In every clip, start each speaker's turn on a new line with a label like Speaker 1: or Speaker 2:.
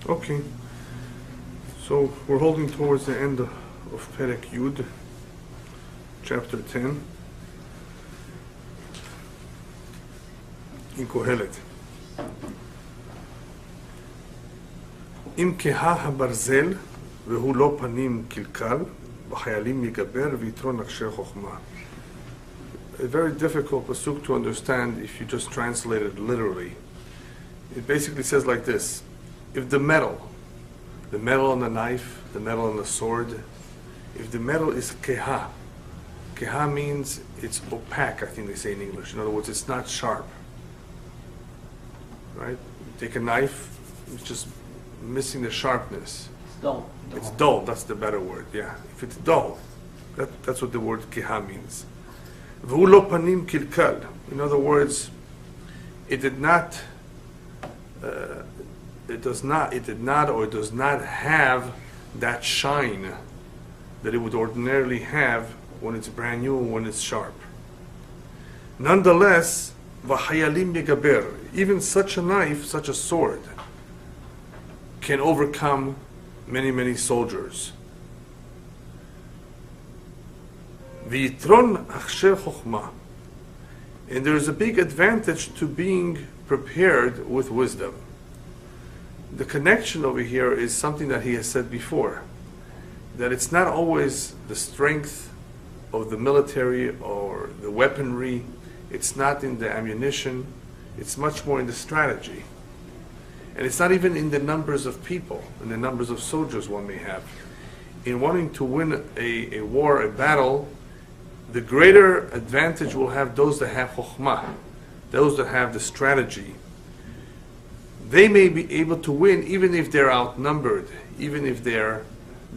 Speaker 1: Okay, so we're holding towards the end of Perek Yud, chapter 10, in Kohelet. אם כהה הברזל והוא לא פנים קלקל, בחיילים יגבר ויתרון אנשי חוכמה. A very difficult pasuk to understand if you just translate it literally. It basically says like this: if the metal on the knife, the metal on the sword, if the metal is keha, keha means it's opaque, I think they say in English. In other words, it's not sharp. Right? You take a knife, it's just missing the sharpness.
Speaker 2: It's dull.
Speaker 1: It's dull, that's the better word, yeah. If it's dull, that's what the word keha means. V'hu lo panim kilkal. In other words, it did not have that shine that it would ordinarily have when it's brand new and when it's sharp. Nonetheless, v'hayalim yegaber, even such a knife, such a sword, can overcome many, many soldiers. V'yitron achsher chokhmah. And there is a big advantage to being prepared with wisdom. The connection over here is something that he has said before, that it's not always the strength of the military or the weaponry, it's not in the ammunition, it's much more in the strategy. And it's not even in the numbers of people, in the numbers of soldiers one may have. In wanting to win a war, a battle, the greater advantage will have those that have chokhmah, those that have the strategy. They may be able to win even if they're outnumbered, even if the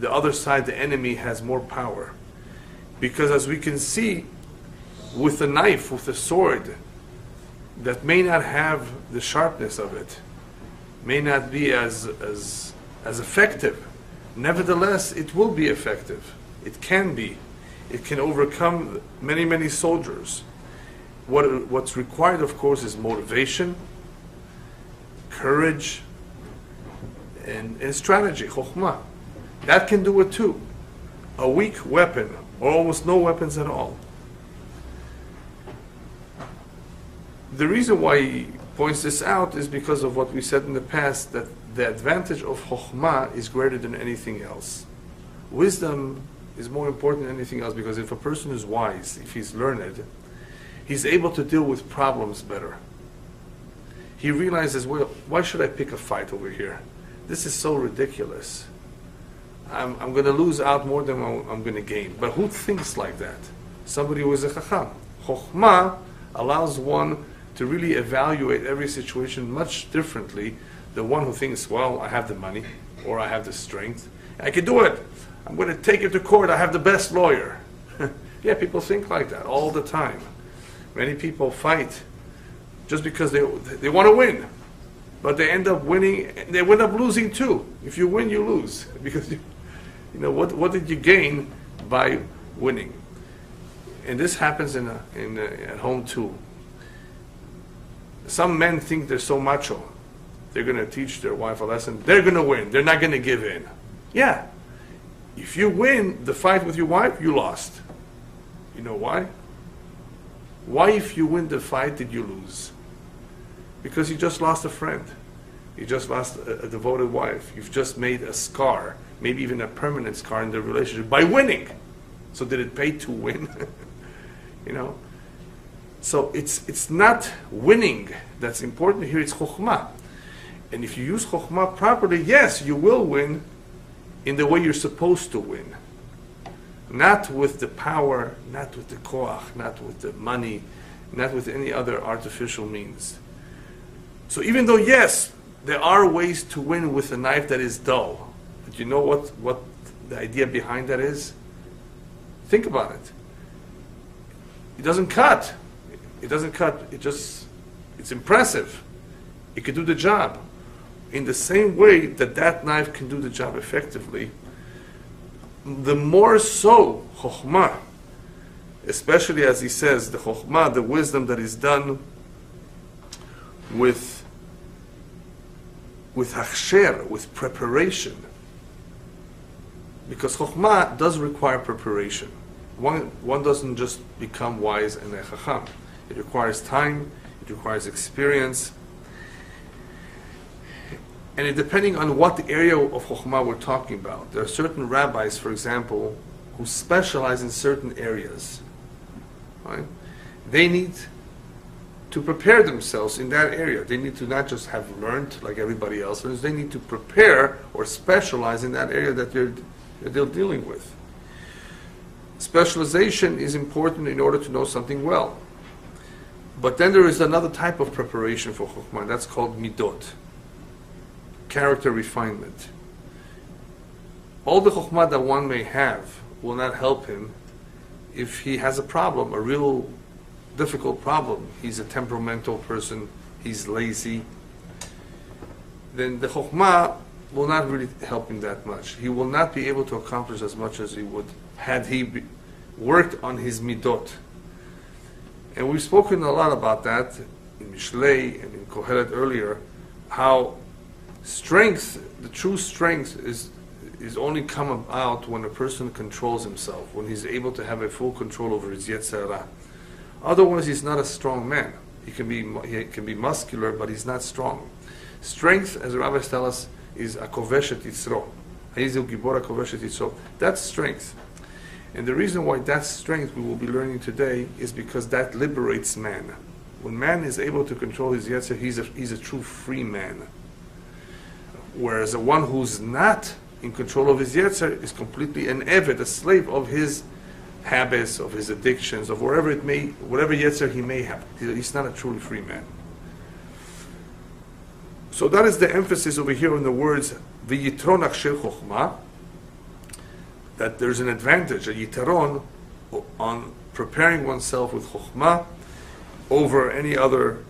Speaker 1: other side, the enemy, has more power. Because as we can see, with a knife, with a sword, that may not have the sharpness of it, may not be as effective. Nevertheless, it will be effective. It can be. It can overcome many, many soldiers. What's required, of course, is motivation, courage, and strategy, chokhmah. That can do it too. A weak weapon, or almost no weapons at all. The reason why he points this out is because of what we said in the past, that the advantage of chokhmah is greater than anything else. Wisdom is more important than anything else, because if a person is wise, if he's learned, he's able to deal with problems better. He realizes, well, why should I pick a fight over here? This is so ridiculous. I'm going to lose out more than I'm going to gain. But who thinks like that? Somebody who is a chacham. Chokhmah allows one to really evaluate every situation much differently than one who thinks, well, I have the money, or I have the strength, I can do it. I'm going to take it to court, I have the best lawyer. Yeah, people think like that all the time. Many people fight just because they want to win, but they end up winning, they end up losing too. If you win, you lose, because you know what did you gain by winning? And this happens at home too. Some men think they're so macho. They're going to teach their wife a lesson. They're going to win. They're not going to give in. Yeah. If you win the fight with your wife, you lost. You know why? Why, if you win the fight, did you lose? Because you just lost a friend. You just lost a devoted wife. You've just made a scar, maybe even a permanent scar in the relationship by winning. So did it pay to win? You know? So it's not winning that's important here, it's chokhmah. And if you use chokhmah properly, yes, you will win in the way you're supposed to win. Not with the power, not with the koach, not with the money, not with any other artificial means. So even though, yes, there are ways to win with a knife that is dull, but you know what the idea behind that is? Think about it. It doesn't cut. It doesn't cut. It's impressive. It can do the job. In the same way that knife can do the job effectively, the more so chokhmah, especially as he says, the chokhmah, the wisdom that is done with with hachsher, with preparation. Because chokhmah does require preparation. One doesn't just become wise and a chacham. It requires time, it requires experience. And depending on what area of chokhmah we're talking about. There are certain rabbis, for example, who specialize in certain areas. Right? They need to prepare themselves in that area. They need to not just have learned like everybody else learns, they need to prepare or specialize in that area that they're dealing with. Specialization is important in order to know something well. But then there is another type of preparation for chokhmah, that's called midot, character refinement. All the chokhmah that one may have will not help him if he has a problem, a real difficult problem. He's a temperamental person, he's lazy. Then the chokhmah will not really help him that much. He will not be able to accomplish as much as he would had he worked on his midot. And we've spoken a lot about that in Mishlei and in Kohelet earlier, how strength, the true strength is only come about when a person controls himself, when he's able to have a full control over his Yetzer Hara. Otherwise, he's not a strong man. He can be muscular, but he's not strong. Strength, as the rabbis tell us, is a koveshet yitzro. That's strength. And the reason why that's strength we will be learning today is because that liberates man. When man is able to control his Yetzer, he's a true free man. Whereas the one who's not in control of his Yetzer is completely an eved, a slave of his habits, of his addictions, of whatever Yetzer he may have. He's not a truly free man. So that is the emphasis over here in the words v'yitron achshel chokhmah, that there's an advantage, a yitaron, on preparing oneself with chokhmah over any other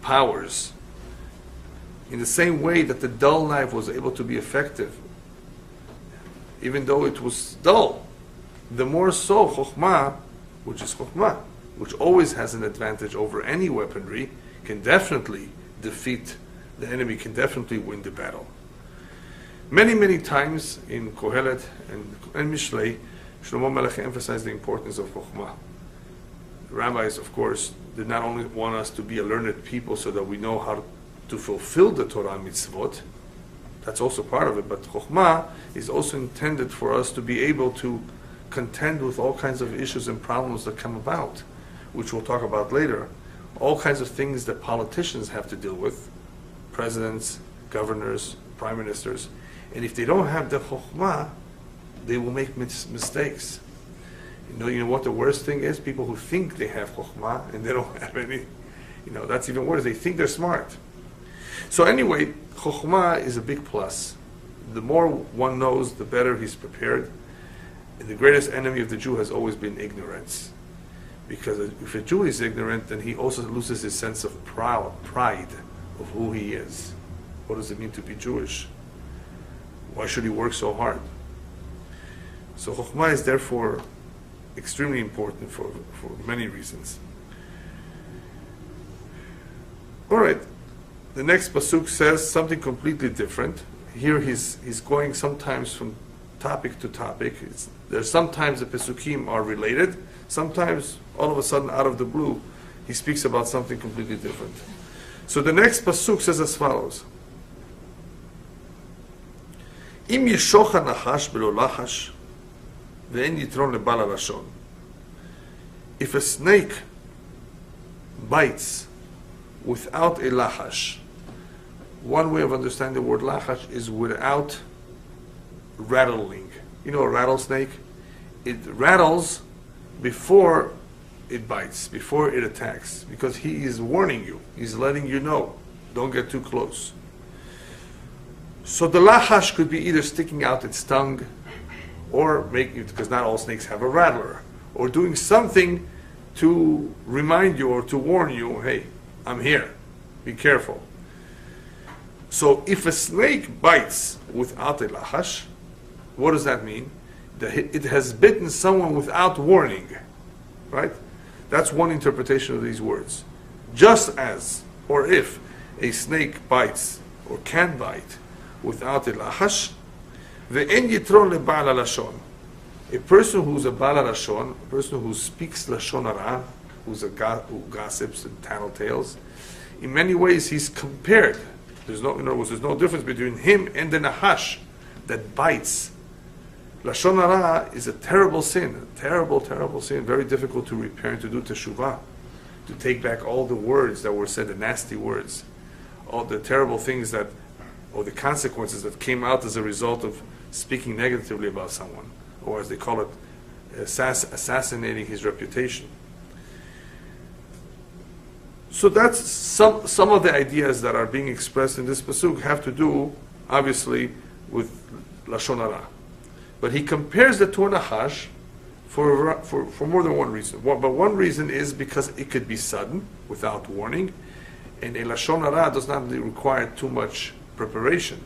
Speaker 1: powers. In the same way that the dull knife was able to be effective, even though it was dull, the more so chokhmah, which always has an advantage over any weaponry, can definitely defeat the enemy, can definitely win the battle. Many, many times in Kohelet and Mishlei, Shlomo Melech emphasized the importance of chokhmah. The rabbis, of course, did not only want us to be a learned people so that we know how to fulfill the Torah mitzvot, that's also part of it, but chokhmah is also intended for us to be able to contend with all kinds of issues and problems that come about, which we'll talk about later. All kinds of things that politicians have to deal with, presidents, governors, prime ministers, and if they don't have the chokhmah, they will make mistakes. You know what the worst thing is? People who think they have chokhmah and they don't have any. That's even worse. They think they're smart. So anyway, chokhmah is a big plus. The more one knows, the better he's prepared. And the greatest enemy of the Jew has always been ignorance. Because if a Jew is ignorant, then he also loses his sense of pride of who he is. What does it mean to be Jewish? Why should he work so hard? So chokhmah is therefore extremely important for many reasons. All right, the next pasuk says something completely different. Here he's going sometimes from topic to topic. There's sometimes the pesukim are related. Sometimes, all of a sudden, out of the blue, he speaks about something completely different. So the next pasuk says as follows: Im yeshocha nachash belo lachash, ve'en yitron lebal halashon. If a snake bites without a lachash, one way of understanding the word lachash is without rattling. You know a rattlesnake? It rattles before it bites, before it attacks, because he is warning you. He's letting you know, don't get too close. So the lachash could be either sticking out its tongue, or making it, because not all snakes have a rattler, or doing something to remind you or to warn you, hey, I'm here, be careful. So if a snake bites without a lachash, what does that mean? That it has bitten someone without warning, right? That's one interpretation of these words. Just as, or if, a snake bites or can bite without a lahash. Ve'en yitron le'ba'al lashon. A person who's a ba'al lashon, a person who speaks lashon hara, who gossips and tattletales, in many ways he's compared. In other words, there's no difference between him and the nahash that bites. Lashon hara is a terrible sin, a terrible, terrible sin, very difficult to repair and to do teshuvah, to take back all the words that were said, the nasty words, all the terrible things that, or the consequences that came out as a result of speaking negatively about someone, or as they call it, assassinating his reputation. So that's some of the ideas that are being expressed in this pasuk have to do, obviously, with lashon hara. But he compares the to a nahash for more than one reason. But one reason is because it could be sudden, without warning, and a lashon hara does not require too much preparation.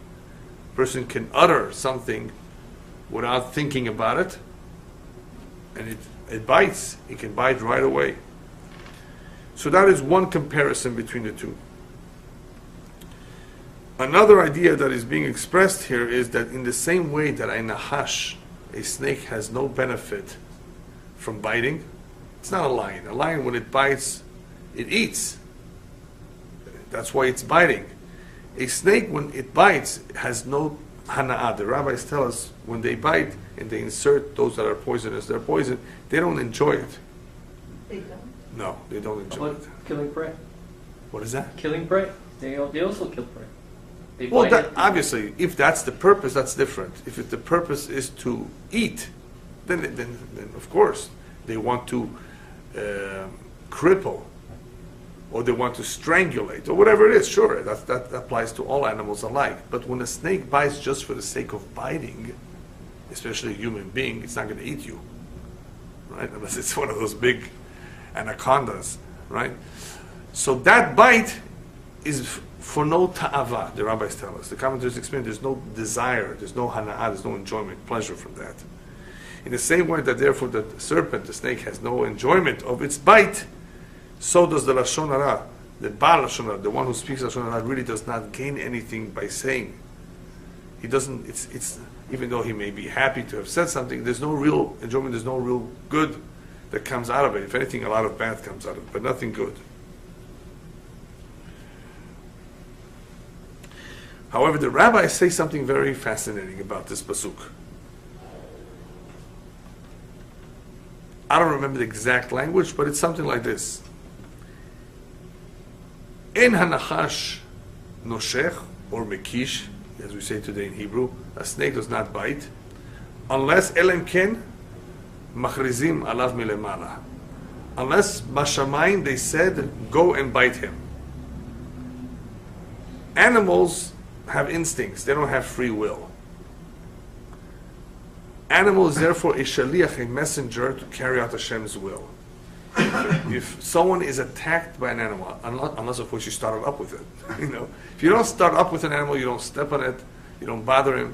Speaker 1: A person can utter something without thinking about it, and it bites. It can bite right away. So that is one comparison between the two. Another idea that is being expressed here is that in the same way that a nahash, a snake, has no benefit from biting, it's not a lion. A lion, when it bites, it eats. That's why it's biting. A snake, when it bites, has no hana'ah. The rabbis tell us when they bite and they insert those that are poisonous, they're poison, they don't enjoy it.
Speaker 2: They don't?
Speaker 1: No, they don't enjoy it.
Speaker 3: Killing prey.
Speaker 1: What is that?
Speaker 3: Killing prey. They also kill prey. They
Speaker 1: Well,
Speaker 3: bite it.
Speaker 1: obviously, if that's the purpose, that's different. If the purpose is to eat, then of course they want to cripple, or they want to strangulate, or whatever it is. Sure, that applies to all animals alike. But when a snake bites just for the sake of biting, especially a human being, it's not going to eat you, right? Unless it's one of those big anacondas, right? So that bite is for no ta'ava, the rabbis tell us. The commentators explain there's no desire, there's no hana'ah, there's no enjoyment, pleasure from that. In the same way that therefore the serpent, the snake, has no enjoyment of its bite, so does the lashon hara, the ba'al lashon hara, the one who speaks lashon hara, really does not gain anything by saying. He doesn't, it's even though he may be happy to have said something, there's no real enjoyment, there's no real good that comes out of it. If anything, a lot of bad comes out of it, but nothing good. However, the rabbis say something very fascinating about this pasuk. I don't remember the exact language, but it's something like this. En hanachash noshech, or mekish, as we say today in Hebrew, a snake does not bite, unless elam ken machrizim alav milemala. Unless bashamayim they said, go and bite him. Animals have instincts, they don't have free will. Animal is therefore a shaliach, a messenger to carry out Hashem's will. If someone is attacked by an animal, unless of course you started up with it, if you don't start up with an animal, you don't step on it, you don't bother him.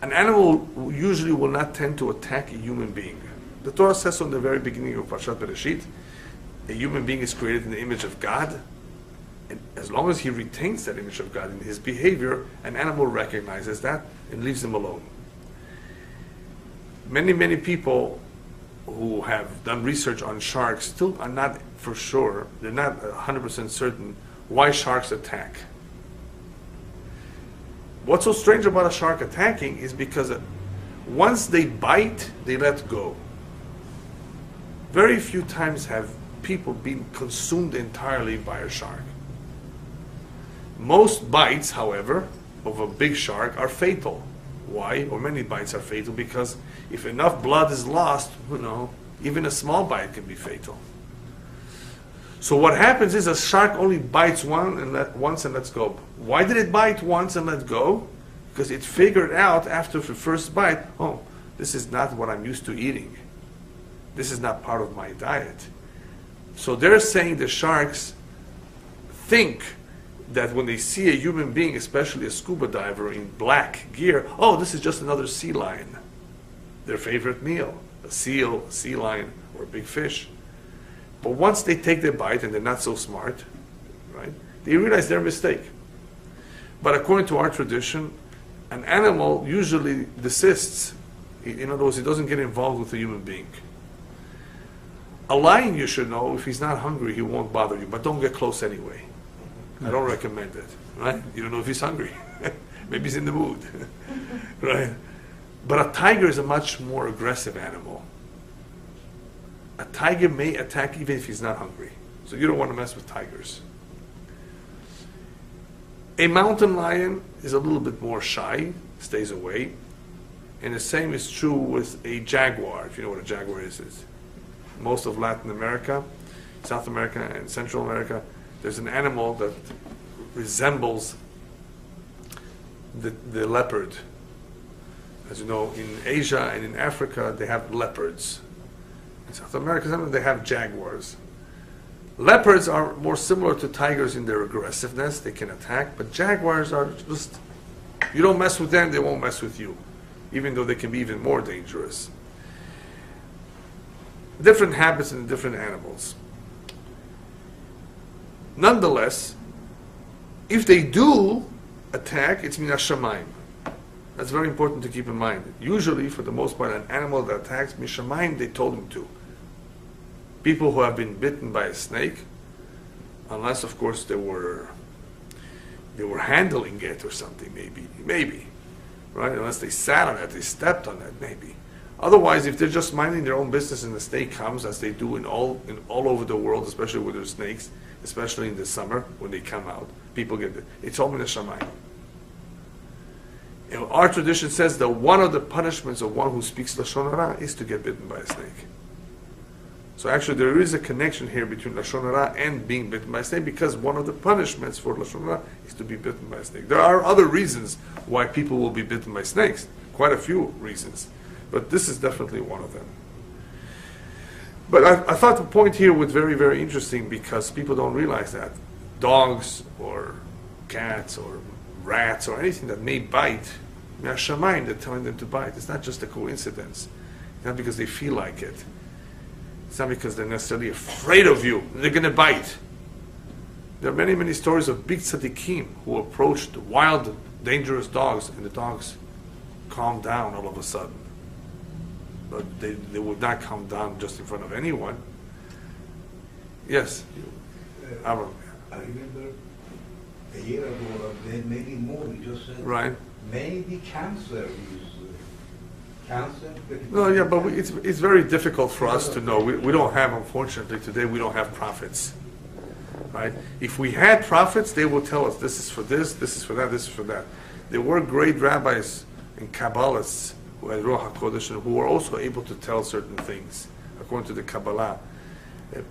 Speaker 1: An animal usually will not tend to attack a human being. The Torah says so in the very beginning of Parshat Bereshit, a human being is created in the image of God. And as long as he retains that image of God in his behavior, an animal recognizes that and leaves him alone. Many, many people who have done research on sharks still are not for sure, they're not 100% certain why sharks attack. What's so strange about a shark attacking is because once they bite, they let go. Very few times have people been consumed entirely by a shark. Most bites, however, of a big shark are fatal. Why? Or many bites are fatal because if enough blood is lost, even a small bite can be fatal. So what happens is a shark only bites once and lets go. Why did it bite once and let go? Because it figured out after the first bite, oh, this is not what I'm used to eating. This is not part of my diet. So they're saying the sharks think that when they see a human being, especially a scuba diver in black gear, oh, this is just another sea lion. Their favorite meal, a seal, a sea lion, or a big fish. But once they take their bite and they're not so smart, right, they realize their mistake. But according to our tradition, an animal usually desists. In other words, he doesn't get involved with a human being. A lion, you should know, if he's not hungry, he won't bother you, but don't get close anyway. I don't recommend it, right? You don't know if he's hungry. Maybe he's in the mood, right? But a tiger is a much more aggressive animal. A tiger may attack even if he's not hungry. So you don't want to mess with tigers. A mountain lion is a little bit more shy, stays away. And the same is true with a jaguar, if you know what a jaguar is. Most of Latin America, South America, and Central America, there's an animal that resembles the leopard. As you know, in Asia and in Africa, they have leopards. In South America, they have jaguars. Leopards are more similar to tigers in their aggressiveness. They can attack, but jaguars are just, you don't mess with them, they won't mess with you, even though they can be even more dangerous. Different habits in different animals. Nonetheless, if they do attack, it's min hashamayim. That's very important to keep in mind. Usually, for the most part, an animal that attacks min hashamayim, they told him to. People who have been bitten by a snake, unless of course they were handling it or something, maybe, right? Unless they sat on it, they stepped on it, maybe. Otherwise, if they're just minding their own business and the snake comes, as they do in all over the world, especially with their snakes, especially in the summer when they come out, people get it. It's all min hashamayim. Our tradition says that one of the punishments of one who speaks lashon hara is to get bitten by a snake. So actually, there is a connection here between lashon hara and being bitten by a snake, because one of the punishments for lashon hara is to be bitten by a snake. There are other reasons why people will be bitten by snakes, quite a few reasons, but this is definitely one of them. But I thought the point here was very, very interesting, because people don't realize that dogs or cats or rats or anything that may bite, min hashamayim, they're telling them to bite. It's not just a coincidence. It's not because they feel like it. It's not because they're necessarily afraid of you. They're going to bite. There are many, many stories of big tzaddikim who approached wild, dangerous dogs, and the dogs calmed down all of a sudden. But they would not calm down just in front of anyone. Yes? Aaron.
Speaker 2: I remember a year ago, then maybe more, you just said,
Speaker 1: Right.
Speaker 2: maybe cancer is cancer.
Speaker 1: No, yeah, but it's very difficult for us to know. We don't have, unfortunately, today we don't have prophets, right? If we had prophets, they will tell us this is for this is for that, this is for that. There were great rabbis and Kabbalists who had Ruach HaKodesh and who were also able to tell certain things according to the Kabbalah.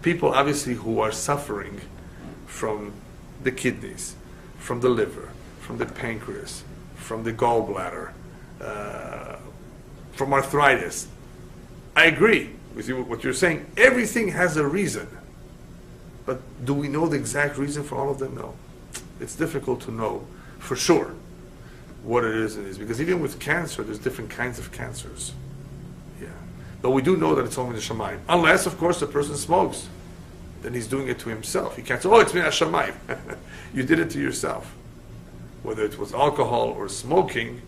Speaker 1: People, obviously, who are suffering from the kidneys, from the liver, from the pancreas, from the gallbladder, from arthritis. I agree with you, what you're saying. Everything has a reason. But do we know the exact reason for all of them? No. It's difficult to know for sure what it is, because even with cancer, there's different kinds of cancers. Yeah. But we do know that it's all min hashamayim. Unless, of course, the person smokes. Then he's doing it to himself. He can't say, oh, it's min hashamayim. You did it to yourself. Whether it was alcohol or smoking,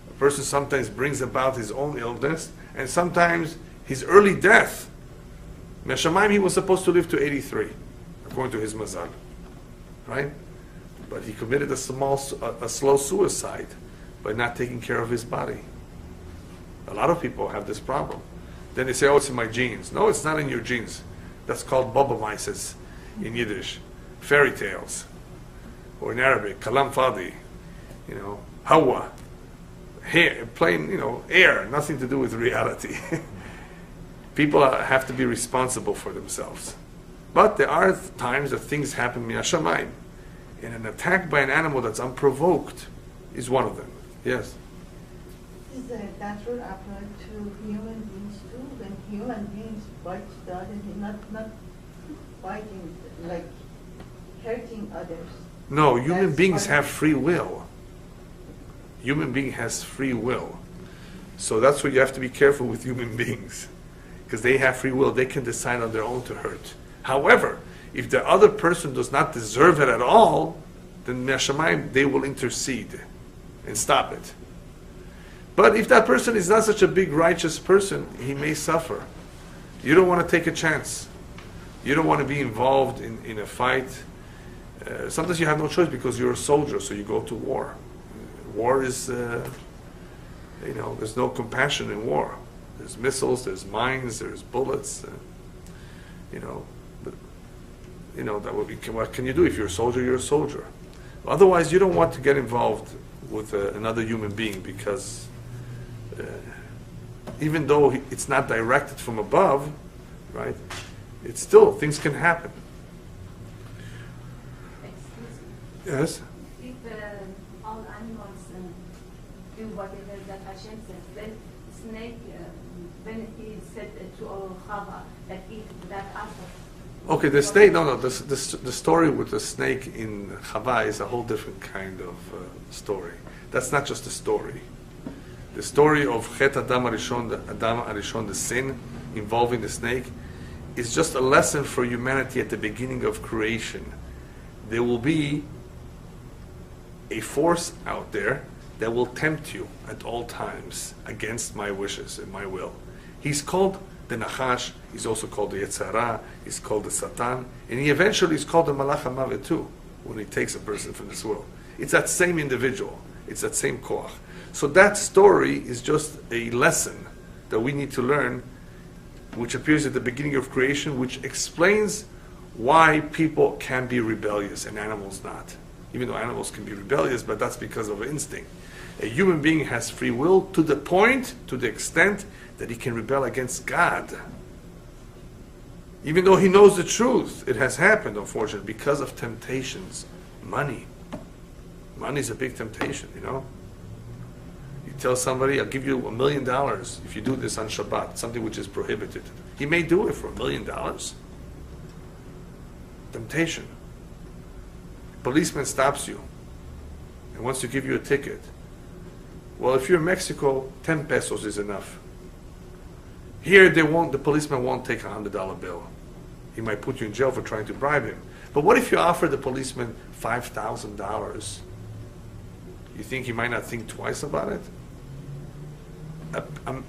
Speaker 1: a person sometimes brings about his own illness, and sometimes his early death. Min hashamayim, he was supposed to live to 83, according to his mazal. Right? But he committed a slow suicide by not taking care of his body. A lot of people have this problem. Then they say, oh, it's in my genes. No, it's not in your genes. That's called Baba-Maises in Yiddish. Fairy tales. Or in Arabic, Kalam Fadi. Hawa. Hair, plain, air. Nothing to do with reality. People have to be responsible for themselves. But there are times that things happen min hashamayim. And an attack by an animal that's unprovoked is one of them. Yes?
Speaker 4: Is that would apply to human beings too? When human beings bite the other, not biting, like hurting others.
Speaker 1: No, human
Speaker 4: That's
Speaker 1: beings
Speaker 4: part
Speaker 1: have free will. Human being has free will. So that's why you have to be careful with human beings. Because they have free will. They can decide on their own to hurt. However, if the other person does not deserve it at all, then Me'ashamayim, they will intercede and stop it. But if that person is not such a big righteous person, he may suffer. You don't want to take a chance. You don't want to be involved in a fight. Sometimes you have no choice because you're a soldier, so you go to war. War is, there's no compassion in war. There's missiles, there's mines, there's bullets. What can you do? If you're a soldier, you're a soldier. Otherwise, you don't want to get involved with another human being because even though it's not directed from above, right? It's still, things can happen.
Speaker 5: Excuse me.
Speaker 1: Yes?
Speaker 5: If all animals do whatever that Hashem says, then snake, when he said to Chava that eat that apple.
Speaker 1: Okay, the snake, the story with the snake in Chava is a whole different kind of story. That's not just a story. The story of Chet Adam Arishon, the sin involving the snake, is just a lesson for humanity at the beginning of creation. There will be a force out there that will tempt you at all times against my wishes and my will. He's called the Nachash, he's also called the Yetzirah, he's called the Satan, and he eventually is called the Malach HaMavet too, when he takes a person from this world. It's that same individual, it's that same koach. So that story is just a lesson that we need to learn, which appears at the beginning of creation, which explains why people can be rebellious and animals not. Even though animals can be rebellious, but that's because of instinct. A human being has free will to the extent that he can rebel against God. Even though he knows the truth, it has happened, unfortunately, because of temptations. Money. Money is a big temptation, You tell somebody, I'll give you $1 million if you do this on Shabbat, something which is prohibited. He may do it for $1 million. Temptation. Policeman stops you and wants to give you a ticket. Well, if you're in Mexico, 10 pesos is enough. Here, the policeman won't take a $100 bill. He might put you in jail for trying to bribe him. But what if you offer the policeman $5,000? You think he might not think twice about it?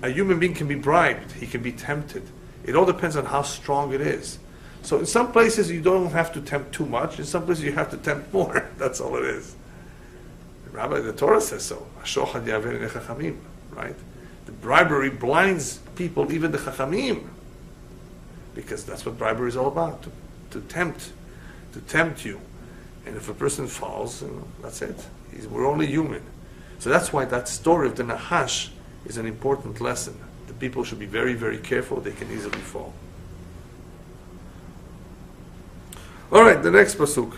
Speaker 1: A human being can be bribed. He can be tempted. It all depends on how strong it is. So in some places you don't have to tempt too much. In some places you have to tempt more. That's all it is. The Torah says so. Right? The bribery blinds people, even the chachamim, because that's what bribery is all about, to tempt you. And if a person falls, that's it. We're only human. So that's why that story of the Nahash is an important lesson. The people should be very, very careful. They can easily fall. All right, the next pasuk.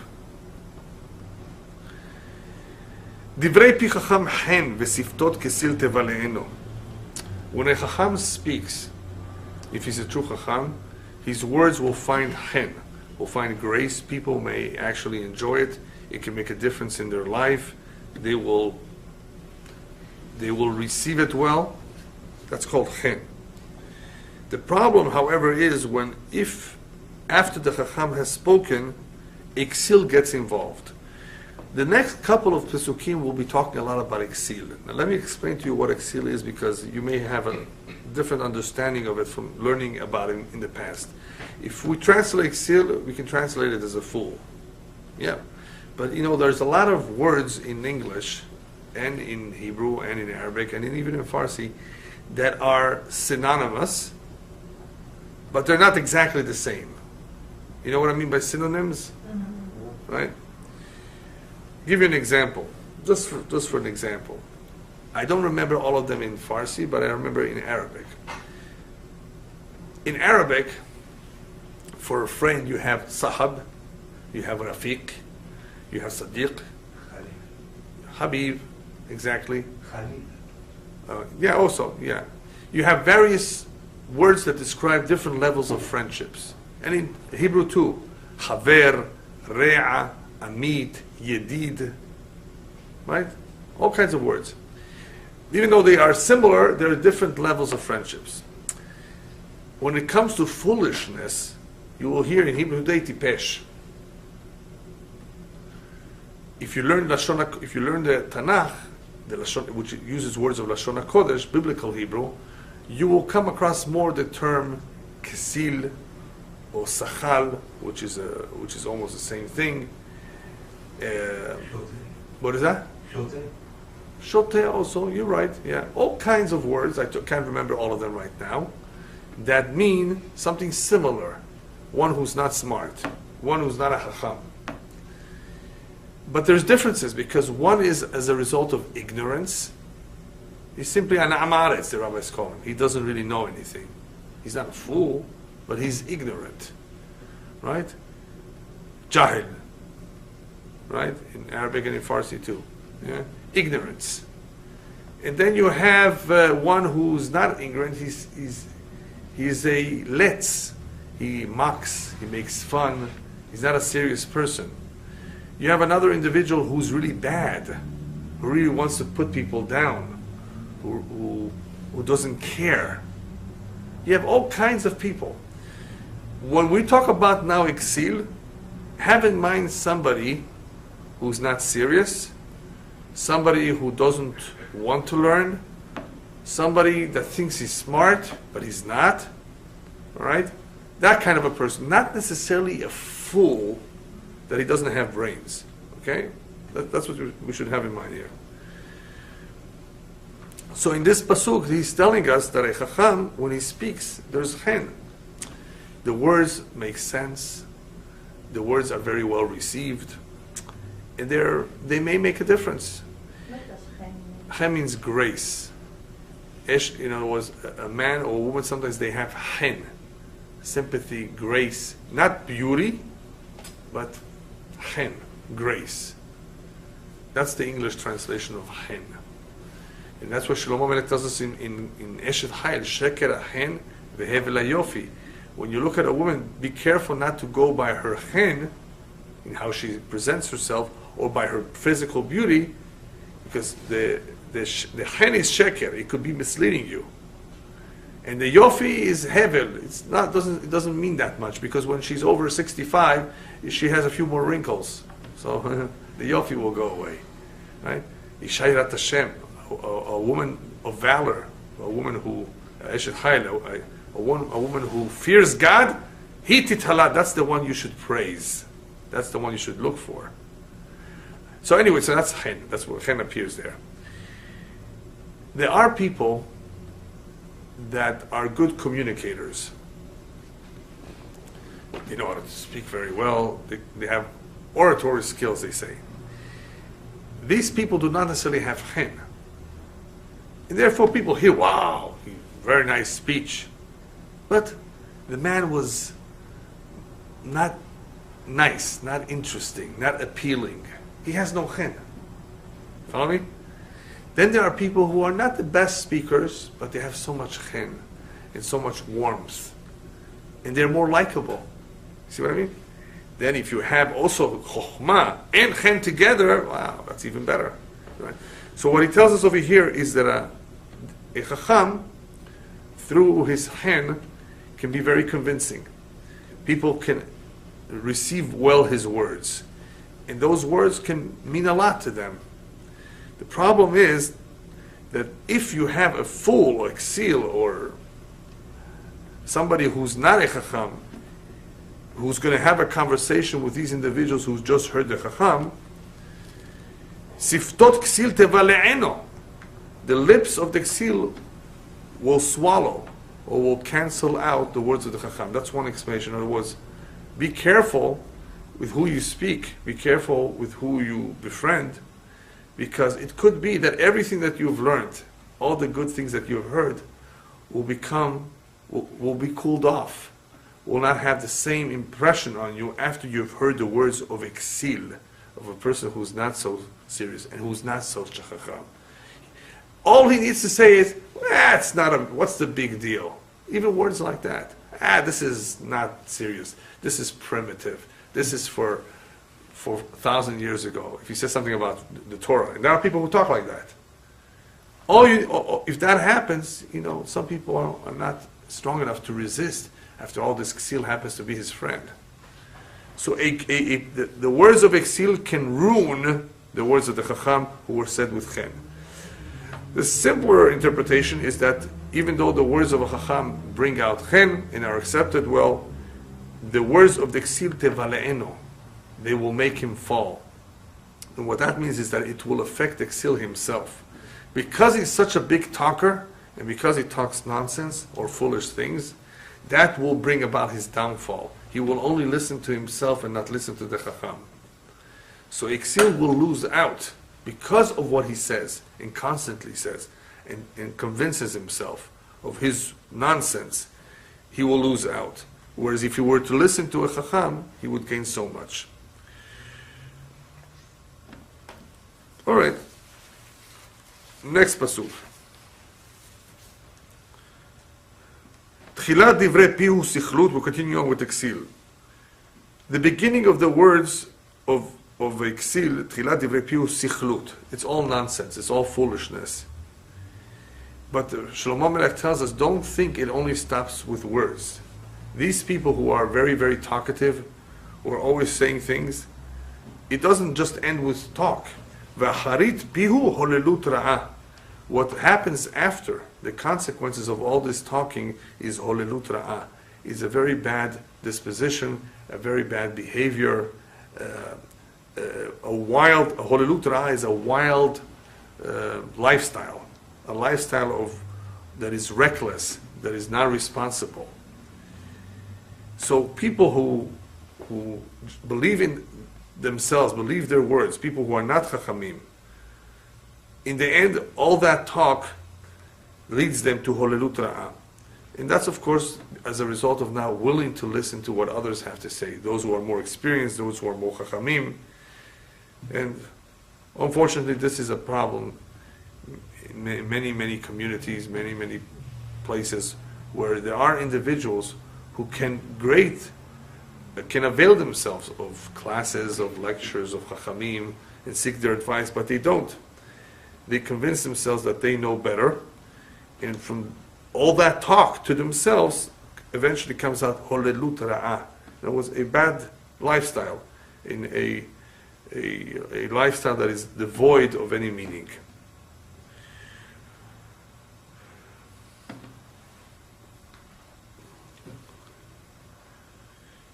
Speaker 1: Divrei pi chacham hen v'siftot kesil tevale'eno. When a chacham speaks, if he's a true chacham, his words will find hen, will find grace. People may actually enjoy it. It can make a difference in their life. They will receive it well. That's called hen. The problem, however, is if after the chacham has spoken, Iksil gets involved. The next couple of Pesukim will be talking a lot about Iksil. Now let me explain to you what Iksil is, because you may have a different understanding of it from learning about it in the past. If we translate Iksil, we can translate it as a fool. Yeah. But there's a lot of words in English and in Hebrew and in Arabic and even in Farsi that are synonymous, but they're not exactly the same. You know what I mean by synonyms? Mm-hmm. Right? Give you an example, just for an example. I don't remember all of them in Farsi, but I remember in Arabic. In Arabic, for a friend, you have sahab, you have rafiq, you have sadiq, habib, exactly. Yeah. You have various words that describe different levels of friendships. And in Hebrew too, haver, re'a, amit, yedid, right? All kinds of words. Even though they are similar, there are different levels of friendships. When it comes to foolishness, you will hear in Hebrew today tipesh. if you learn the Tanakh, the Lashon, which uses words of Lashon HaKodesh, biblical Hebrew, you will come across more the term kesil or sachal, which is almost the same thing. What is that? Shote also, you're right, yeah. All kinds of words, I can't remember all of them right now, that mean something similar. One who's not smart, one who's not a chacham. But there's differences, because one is as a result of ignorance. He's simply an amaretz, the rabbis call him. He doesn't really know anything. He's not a fool, but he's ignorant. Right? Jahil. Right? In Arabic and in Farsi too. Yeah? Ignorance. And then you have one who's not ignorant. He's a letz. He mocks. He makes fun. He's not a serious person. You have another individual who's really bad, who really wants to put people down, who doesn't care. You have all kinds of people. When we talk about now exil, have in mind somebody who's not serious, somebody who doesn't want to learn, somebody that thinks he's smart, but he's not. All right? That kind of a person. Not necessarily a fool that he doesn't have brains. Okay? That's what we should have in mind here. So in this pasuk, he's telling us that a chacham, when he speaks, there's chen. The words make sense. The words are very well received. And they may make a difference.
Speaker 4: What does chen mean?
Speaker 1: Chen means grace. Was a man or a woman, sometimes they have chen. Sympathy, grace. Not beauty, but chen, grace. That's the English translation of chen. And that's what Shlomo Melech tells us in Eshet Hayil, Sheker chen vehevel hayofi. When you look at a woman, be careful not to go by her chen, in how she presents herself, or by her physical beauty, because the chen is sheker. It could be misleading you. And the yofi is hevel. It doesn't mean that much, because when she's over 65, she has a few more wrinkles. So the yofi will go away, right? Ishayrat Hashem, a woman of valor, a woman who Eshet Hayil, a woman who fears God. Hititala, that's the one you should praise. That's the one you should look for. So anyway, so that's chen. That's where chen appears there. There are people that are good communicators. They know how to speak very well. They have oratory skills, they say. These people do not necessarily have chen. And therefore people hear, wow, very nice speech. But the man was not nice, not interesting, not appealing. He has no chen. Follow me? Then there are people who are not the best speakers, but they have so much chen and so much warmth. And they're more likable. See what I mean? Then if you have also chokhmah and chen together, wow, that's even better. Right? So what he tells us over here is that a chacham, through his chen, can be very convincing. People can receive well his words. And those words can mean a lot to them. The problem is that if you have a fool or exil or somebody who's not a chacham, who's going to have a conversation with these individuals who's just heard the chacham, siftot ksil tevale'eno, the lips of the ksil will swallow or will cancel out the words of the chacham. That's one explanation. In other words, be careful with who you speak. Be careful with who you befriend, because it could be that everything that you've learned, all the good things that you've heard, will be cooled off, will not have the same impression on you after you've heard the words of exil, of a person who's not so serious and who's not so chacham. All he needs to say is, what's the big deal? Even words like that. This is not serious. This is primitive. This is for 1,000 years ago. If he says something about the Torah, and there are people who talk like that. If that happens, some people are not strong enough to resist after all this ksil happens to be his friend. So the words of Exil can ruin the words of the Chacham who were said with Chen. The simpler interpretation is that even though the words of a Chacham bring out Chen and are accepted well, the words of the Exil Tevale'eno, they will make him fall. And what that means is that it will affect Exil himself. Because he's such a big talker, and because he talks nonsense or foolish things, that will bring about his downfall. He will only listen to himself and not listen to the Chacham. So Exil will lose out because of what he says, and constantly says, and convinces himself of his nonsense. He will lose out. Whereas if he were to listen to a Chacham, he would gain so much. All right. Next pasuk. Tchilat divrei pihu sichlut. We'll continue on with Exil. The beginning of the words of Exil, Tchilat divrei pihu sichlut. It's all nonsense. It's all foolishness. But Shlomo Melech tells us, don't think it only stops with words. These people who are very, very talkative, who are always saying things, it doesn't just end with talk. V'acharit pihu holelut ra'ah. What happens after, the consequences of all this talking, is holelut ra'ah, is a very bad disposition, a very bad behavior, holelut ra'ah is a wild lifestyle, a lifestyle that is reckless, that is not responsible. So people who believe in themselves, believe their words, people who are not chachamim, in the end, all that talk leads them to holelut ra'ah. And that's, of course, as a result of now willing to listen to what others have to say, those who are more experienced, those who are more chachamim. And unfortunately, this is a problem in many, many communities, many places where there are individuals who can avail themselves of classes, of lectures, of chachamim, and seek their advice, but they don't. They convince themselves that they know better, and from all that talk to themselves, eventually comes out holelut ra'ah. That was a bad lifestyle, in a lifestyle that is devoid of any meaning.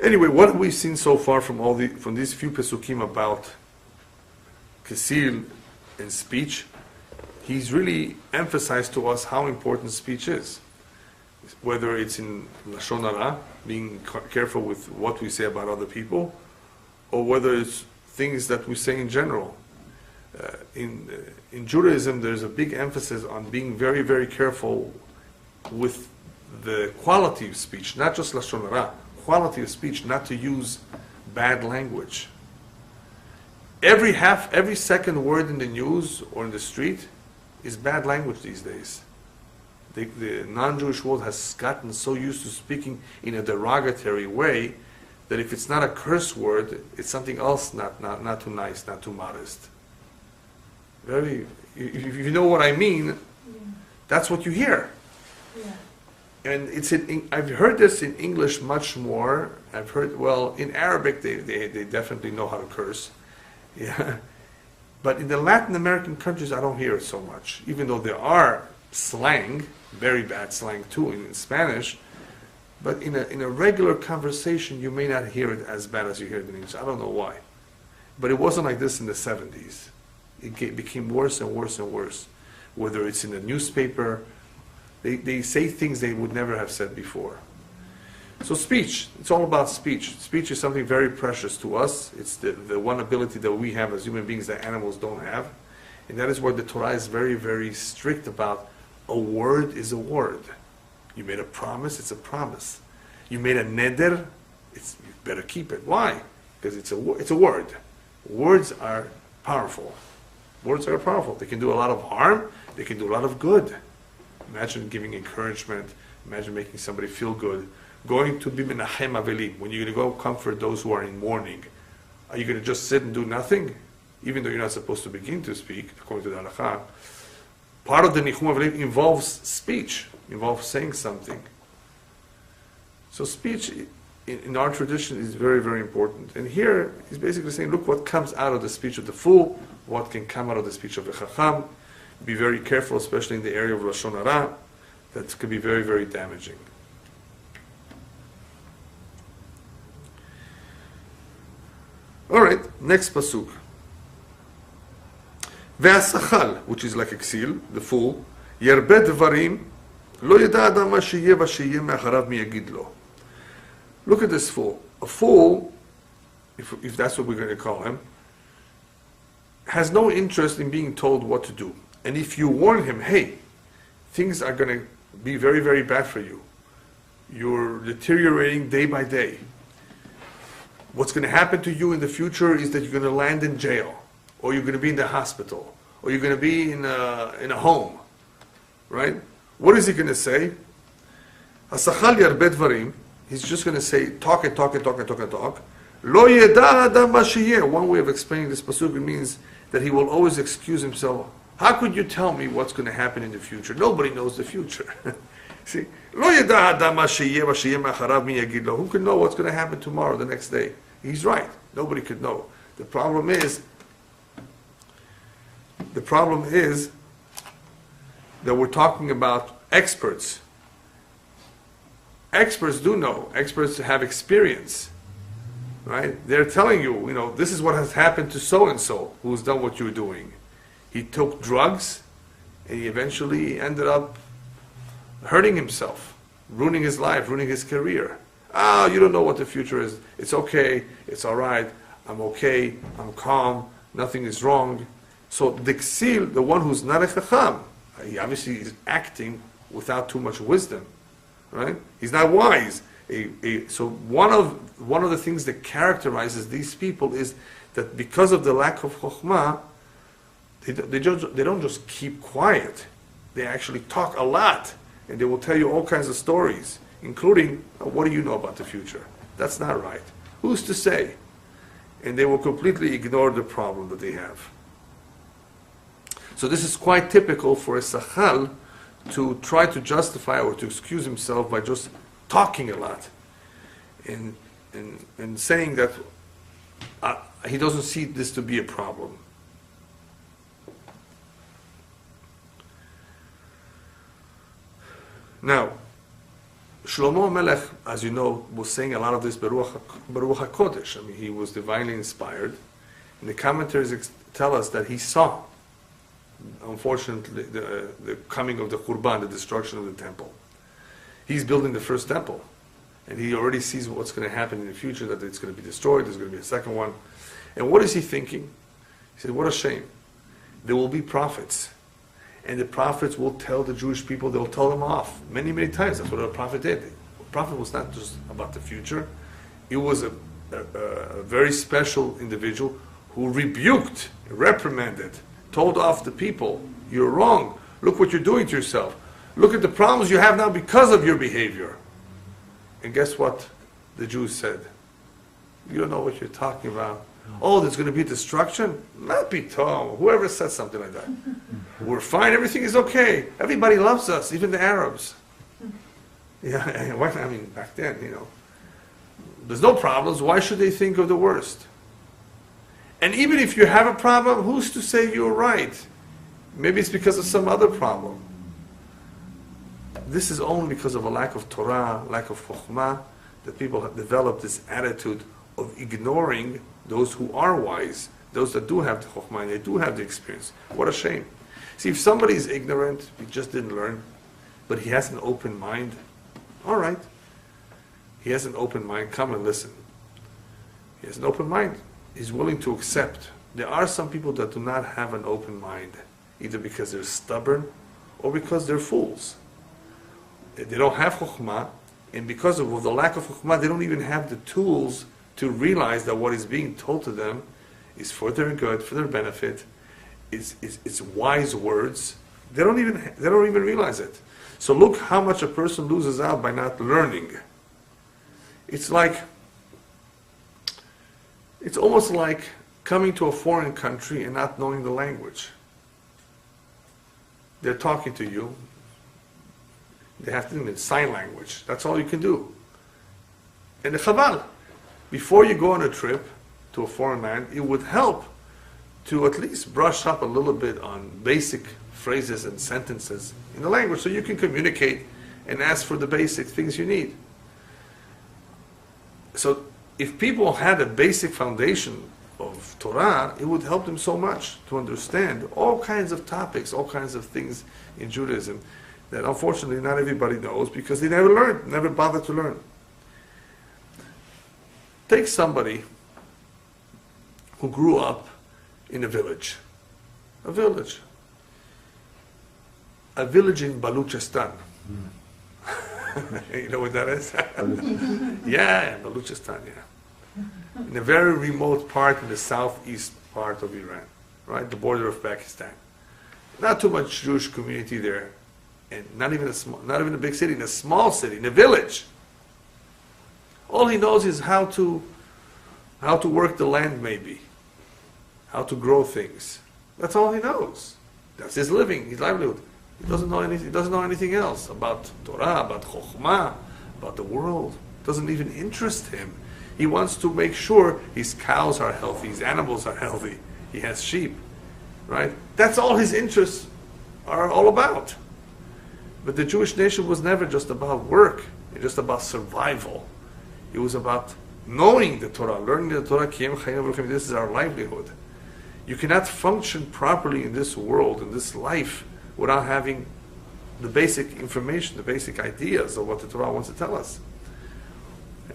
Speaker 1: Anyway, what have we seen so far from these few pesukim about Kesil and speech? He's really emphasized to us how important speech is. Whether it's in Lashon Hara, being careful with what we say about other people, or whether it's things that we say in general. In Judaism, there's a big emphasis on being very, very careful with the quality of speech, not just Lashon Hara, quality of speech, not to use bad language. Every second word in the news or in the street is bad language these days. The non-Jewish world has gotten so used to speaking in a derogatory way that if it's not a curse word, it's something else not too nice, not too modest. If you know what I mean, that's what you hear.
Speaker 4: Yeah.
Speaker 1: And I've heard this in English much more. I've heard, in Arabic they definitely know how to curse. Yeah. But in the Latin American countries, I don't hear it so much. Even though there are slang, very bad slang too in Spanish, but in a regular conversation, you may not hear it as bad as you hear it in English. I don't know why. But it wasn't like this in the 70s. It became worse and worse and worse. Whether it's in the newspaper, they say things they would never have said before. So speech, it's all about speech. Speech is something very precious to us. It's the one ability that we have as human beings that animals don't have. And that is where the Torah is very, very strict about. A word is a word. You made a promise, it's a promise. You made a neder, you better keep it. Why? Because it's a word. Words are powerful. Words are powerful. They can do a lot of harm, they can do a lot of good. Imagine giving encouragement, imagine making somebody feel good. Going to be menachem avelim, when you're going to go comfort those who are in mourning, are you going to just sit and do nothing? Even though you're not supposed to begin to speak, according to the halakha, part of the nichum avelim involves speech, involves saying something. So speech in our tradition is very, very important. And here he's basically saying, look what comes out of the speech of the fool, what can come out of the speech of the chacham. Be very careful, especially in the area of Lashon Hara. That could be very, very damaging. All right, next pasuk. Ve'asachal, which is like exil, the fool, yarbe dvarim, lo yada adam ma sheyeh v'sheyeh me'acharav mi yagid lo. Look at this fool. A fool, if that's what we're going to call him, has no interest in being told what to do. And if you warn him, hey, things are going to be very, very bad for you. You're deteriorating day by day. What's going to happen to you in the future is that you're going to land in jail, or you're going to be in the hospital, or you're going to be in a home, right? What is he going to say? Asachal yarbe dvarim. He's just going to say, talk and talk and talk and talk and talk. Lo yeda adam ma sheyeh. One way of explaining this pasuk means that he will always excuse himself. How could you tell me what's going to happen in the future? Nobody knows the future. See, lo yeda adam ma sheyeh v'sheyeh me'acharav mi yagid lo. Who can know what's going to happen tomorrow, the next day? He's right. Nobody could know. The problem is that we're talking about experts. Experts do know. Experts have experience, right? They're telling you, this is what has happened to so-and-so who's done what you're doing. He took drugs, and he eventually ended up hurting himself, ruining his life, ruining his career. You don't know what the future is. It's okay. It's all right. I'm okay. I'm calm. Nothing is wrong. So the ksil, the one who's not a chacham, he obviously is acting without too much wisdom. Right? He's not wise. So one of the things that characterizes these people is that because of the lack of chokhmah, they don't just keep quiet. They actually talk a lot, and they will tell you all kinds of stories, including, what do you know about the future? That's not right. Who's to say? And they will completely ignore the problem that they have. So this is quite typical for a sachal to try to justify or to excuse himself by just talking a lot and saying that he doesn't see this to be a problem. Now, Shlomo Melech, as you know, was saying a lot of this Beruach HaKodesh. I mean, he was divinely inspired. And the commentaries tell us that he saw, unfortunately, the coming of the Khurban, the destruction of the temple. He's building the first temple, and he already sees what's going to happen in the future, that it's going to be destroyed, there's going to be a second one. And what is he thinking? He said, what a shame. There will be prophets, and the prophets will tell the Jewish people, they'll tell them off many, many times. That's what a prophet did. A prophet was not just about the future. It was a very special individual who rebuked, reprimanded, told off the people, you're wrong. Look what you're doing to yourself. Look at the problems you have now because of your behavior. And guess what the Jews said? You don't know what you're talking about. Oh, there's going to be destruction? Not Pitom. Whoever said something like that. We're fine. Everything is okay. Everybody loves us, even the Arabs. Yeah, I mean, back then, there's no problems. Why should they think of the worst? And even if you have a problem, who's to say you're right? Maybe it's because of some other problem. This is only because of a lack of Torah, lack of Chokhmah, that people have developed this attitude of ignoring those who are wise, those that do have the Chokhmah, and they do have the experience. What a shame. See, if somebody is ignorant, he just didn't learn, but he has an open mind, all right. He has an open mind, come and listen. He has an open mind. He's willing to accept. There are some people that do not have an open mind, either because they're stubborn or because they're fools. They don't have chokhmah, and because of the lack of chokhmah, they don't even have the tools to realize that what is being told to them is for their good, for their benefit. It's wise words. They don't even realize it. So look how much a person loses out by not learning. It's almost like coming to a foreign country and not knowing the language. They're talking to you. They have to do it in sign language. That's all you can do. And the chaval, before you go on a trip to a foreign land, it would help to at least brush up a little bit on basic phrases and sentences in the language so you can communicate and ask for the basic things you need. So if people had a basic foundation of Torah, it would help them so much to understand all kinds of topics, all kinds of things in Judaism that unfortunately not everybody knows because they never learned, never bothered to learn. Take somebody who grew up in a village in Baluchistan. You know what that is? Yeah, Baluchistan, yeah. In a very remote part in the southeast part of Iran, right? The border of Pakistan. Not too much Jewish community there, and not even a big city, in a small city, in a village. All he knows is how to work the land, maybe. How to grow things. That's all he knows. That's his living, his livelihood. He doesn't know anything. He doesn't know anything else about Torah, about Chokhmah, about the world. It doesn't even interest him. He wants to make sure his cows are healthy, his animals are healthy. He has sheep, right? That's all his interests are all about. But the Jewish nation was never just about work. It was just about survival. It was about knowing the Torah, learning the Torah. This is our livelihood. You cannot function properly in this world, in this life, without having the basic information, the basic ideas of what the Torah wants to tell us.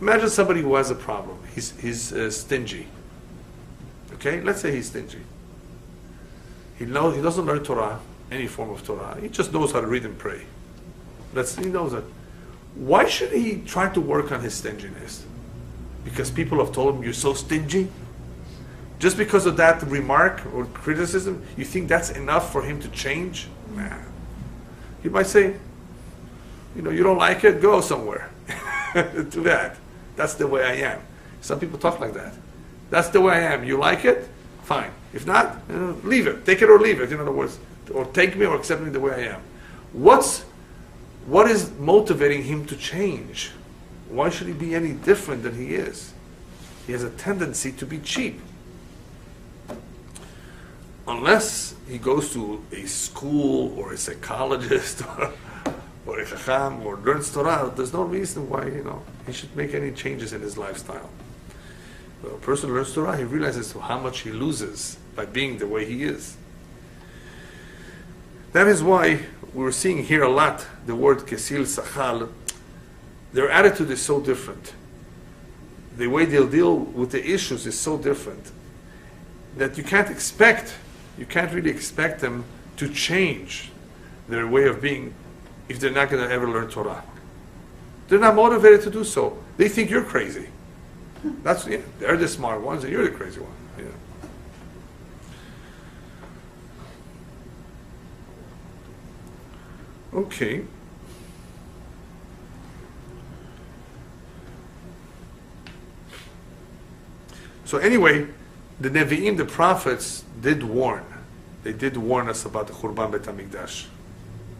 Speaker 1: Imagine somebody who has a problem. He's stingy. Okay, let's say he's stingy. He doesn't learn Torah, any form of Torah. He just knows how to read and pray. He knows that. Why should he try to work on his stinginess? Because people have told him, you're so stingy? Just because of that remark or criticism, you think that's enough for him to change? Nah. He might say, you don't like it, go somewhere. Do that. That's the way I am. Some people talk like that. That's the way I am. You like it? Fine. If not, leave it. Take it or leave it. In other words, or take me or accept me the way I am. What is motivating him to change? Why should he be any different than he is? He has a tendency to be cheap. Unless he goes to a school or a psychologist or a chacham or learns Torah, there's no reason why he should make any changes in his lifestyle. When a person learns Torah, he realizes how much he loses by being the way he is. That is why we're seeing here a lot the word kesil sachal. Their attitude is so different. The way they'll deal with the issues is so different that you can't really expect them to change their way of being if they're not going to ever learn Torah. They're not motivated to do so. They think you're crazy. They're the smart ones and you're the crazy one. Okay. So anyway, the Nevi'im, the prophets, did warn. They did warn us about the Churban Beit HaMikdash.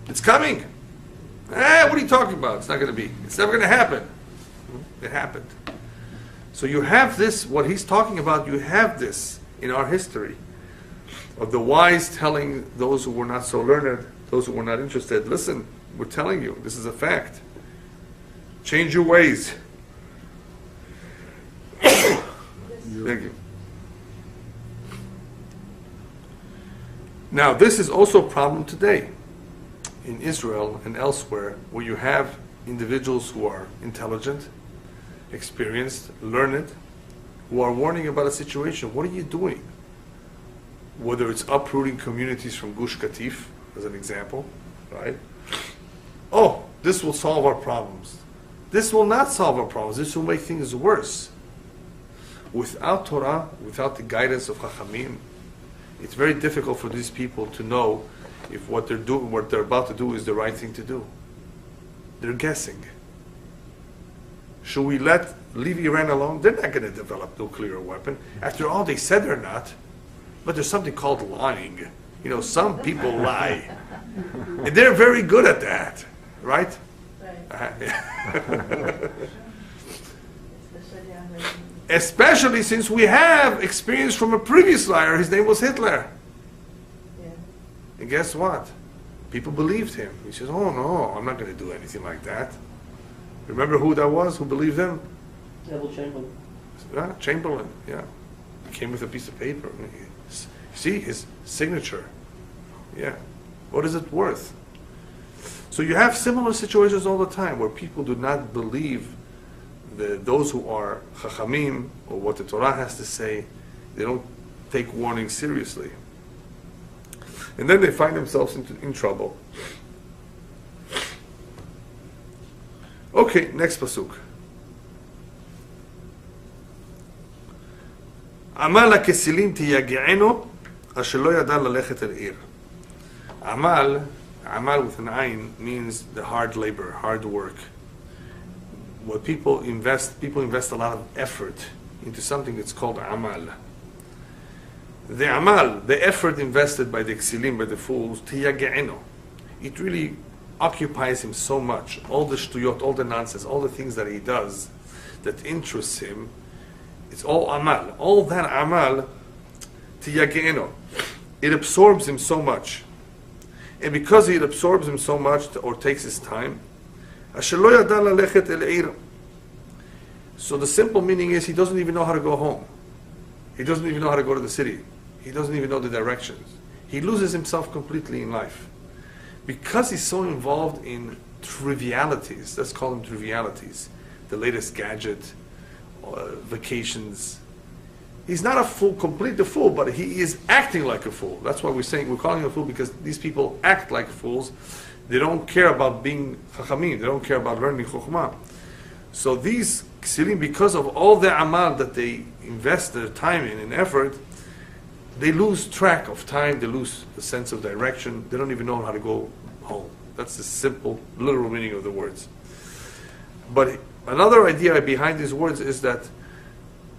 Speaker 1: It's coming. What are you talking about? It's not going to be. It's never going to happen. It happened. So you have this, what he's talking about, you have this in our history of the wise telling those who were not so learned, those who were not interested, listen, we're telling you, this is a fact. Change your ways. Thank you. Now, this is also a problem today in Israel and elsewhere, where you have individuals who are intelligent, experienced, learned, who are warning about a situation. What are you doing? Whether it's uprooting communities from Gush Katif, as an example, right? Oh, this will solve our problems. This will not solve our problems. This will make things worse. Without Torah, without the guidance of Chachamim, it's very difficult for these people to know if what they're doing, what they're about to do, is the right thing to do. They're guessing. Should we leave Iran alone? They're not going to develop nuclear weapon. After all, they said they're not. But there's something called lying. Some people lie. And they're very good at that, right?
Speaker 4: Right.
Speaker 1: Especially since we have experience from a previous liar. His name was Hitler.
Speaker 4: Yeah.
Speaker 1: And guess what? People believed him. He says, oh no, I'm not going to do anything like that. Remember who that was who believed him?
Speaker 3: Neville Chamberlain.
Speaker 1: Chamberlain, yeah. He came with a piece of paper. See his signature. Yeah. What is it worth? So you have similar situations all the time where people do not believe those who are chachamim or what the Torah has to say. They don't take warning seriously. And then they find themselves in trouble. Okay, next pasuk. Amal הכסילים תייגענו אשר לא ידע ללכת אל עיר. Amal with an ayin means the hard labor, hard work. What people invest a lot of effort into something that's called amal. The effort invested by the exilim, by the fools, tiyag'eno, it really occupies him so much. All the shtuyot, all the nonsense, all the things that he does that interests him, it's all amal. All that amal, tiyag'eno, it absorbs him so much. And because it absorbs him so much, or takes his time, so the simple meaning is he doesn't even know how to go home. He doesn't even know how to go to the city. He doesn't even know the directions. He loses himself completely in life. Because he's so involved in trivialities, let's call them trivialities, the latest gadget, vacations. He's not a fool, complete the fool, but he is acting like a fool. That's why we're calling him a fool, because these people act like fools. They don't care about being chachamim. They don't care about learning chokhmah. So these ksilim, because of all the amal that they invest their time in and effort, they lose track of time. They lose the sense of direction. They don't even know how to go home. That's the simple, literal meaning of the words. But another idea behind these words is that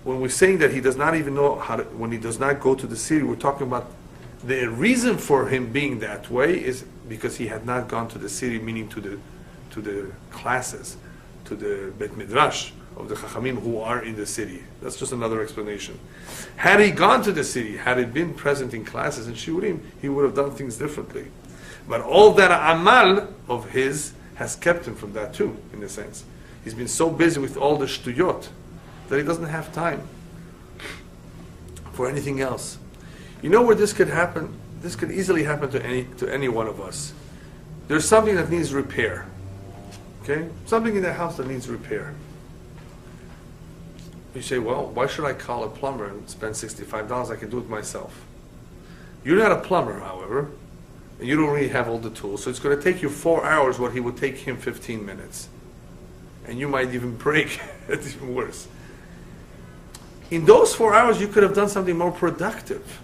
Speaker 1: when we're saying that he does not even know how to, when he does not go to the city, we're talking about the reason for him being that way is because he had not gone to the city, meaning to the classes, to the Bet Midrash of the Chachamim who are in the city. That's just another explanation. Had he gone to the city, had he been present in classes in Shiurim, he would have done things differently. But all that amal of his has kept him from that too, in a sense. He's been so busy with all the shtuyot that he doesn't have time for anything else. You know where this could happen? This could easily happen to any one of us. There's something that needs repair. Okay? Something in the house that needs repair. You say, well, why should I call a plumber and spend $65? I can do it myself. You're not a plumber, however, and you don't really have all the tools, so it's going to take you 4 hours what he would take him 15 minutes. And you might even break. It's even worse. In those 4 hours, you could have done something more productive.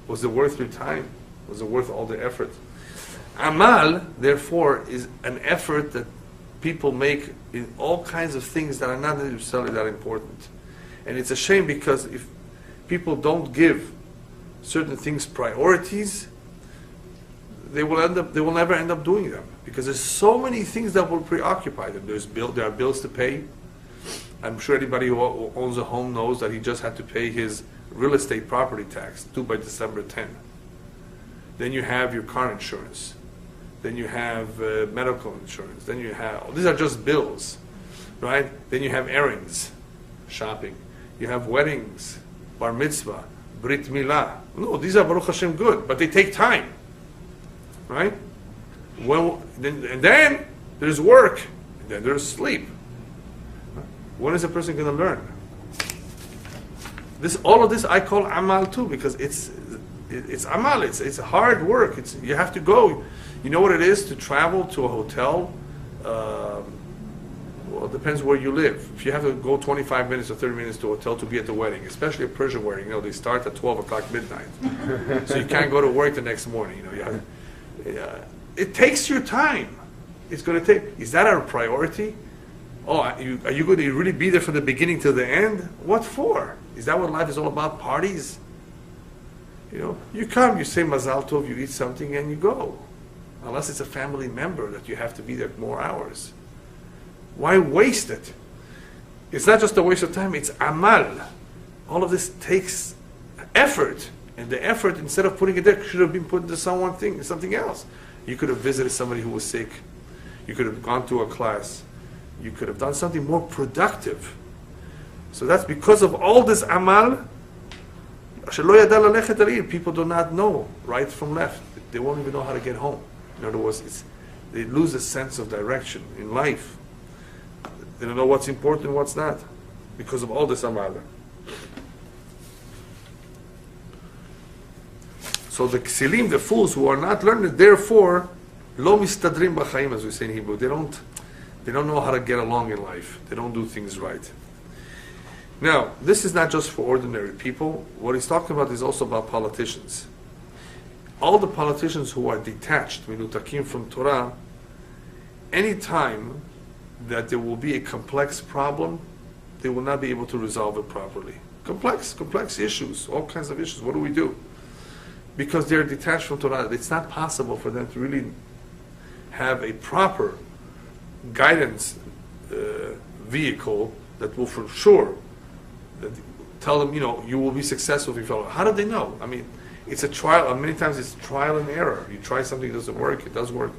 Speaker 1: Was it worth your time? Was it worth all the effort? Amal, therefore, is an effort that people make in all kinds of things that are not necessarily that important. And it's a shame because if people don't give certain things priorities, they will never end up doing them. Because there's so many things that will preoccupy them. There are bills to pay. I'm sure anybody who owns a home knows that he just had to pay his real estate property tax due by December 10. Then you have your car insurance. Then you have medical insurance. Then you have, these are just bills, right? Then you have errands, shopping. You have weddings, bar mitzvah, brit milah. No, these are Baruch Hashem good, but they take time, right? And then there's work, and then there's sleep. When is a person going to learn? All of this I call amal too, because it's amal. It's hard work. You have to go. You know what it is to travel to a hotel? Well, it depends where you live. If you have to go 25 minutes or 30 minutes to a hotel to be at the wedding, especially a Persian wedding, they start at 12 o'clock midnight. So you can't go to work the next morning. It takes your time. It's going to take. Is that our priority? Oh, are you going to really be there from the beginning to the end? What for? Is that what life is all about? Parties? You come, you say Mazal Tov, you eat something, and you go. Unless it's a family member that you have to be there more hours. Why waste it? It's not just a waste of time, it's amal. All of this takes effort. And the effort, instead of putting it there, should have been put into something else. You could have visited somebody who was sick. You could have gone to a class. You could have done something more productive. So that's because of all this amal. People do not know right from left. They won't even know how to get home. In other words, they lose a sense of direction in life. They don't know what's important and what's not because of all this amal. So the ksilim, the fools who are not learned, therefore, lo mistadrim b'chaim, as we say in Hebrew, they don't know how to get along in life. They don't do things right. Now, this is not just for ordinary people. What he's talking about is also about politicians. All the politicians who are detached, minutakim from Torah, any time that there will be a complex problem, they will not be able to resolve it properly. Complex issues, all kinds of issues. What do we do? Because they're detached from Torah, it's not possible for them to really have a proper guidance vehicle that will for sure tell them, you will be successful if you follow. How do they know? I mean, it's a trial. Many times it's trial and error. You try something, it doesn't work, it does work.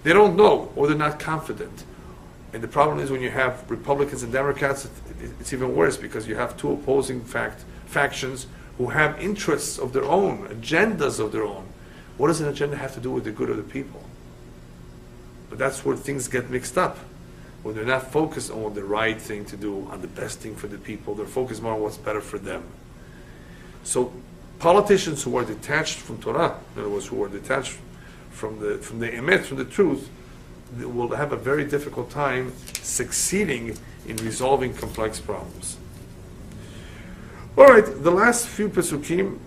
Speaker 1: They don't know, or they're not confident. And the problem is when you have Republicans and Democrats, it's even worse because you have two opposing factions who have interests of their own, agendas of their own. What does an agenda have to do with the good of the people? But that's where things get mixed up. When they're not focused on the right thing to do, on the best thing for the people, they're focused more on what's better for them. So politicians who are detached from Torah, in other words, who are detached from the emet, from the truth, they will have a very difficult time succeeding in resolving complex problems. All right, the last few pesukim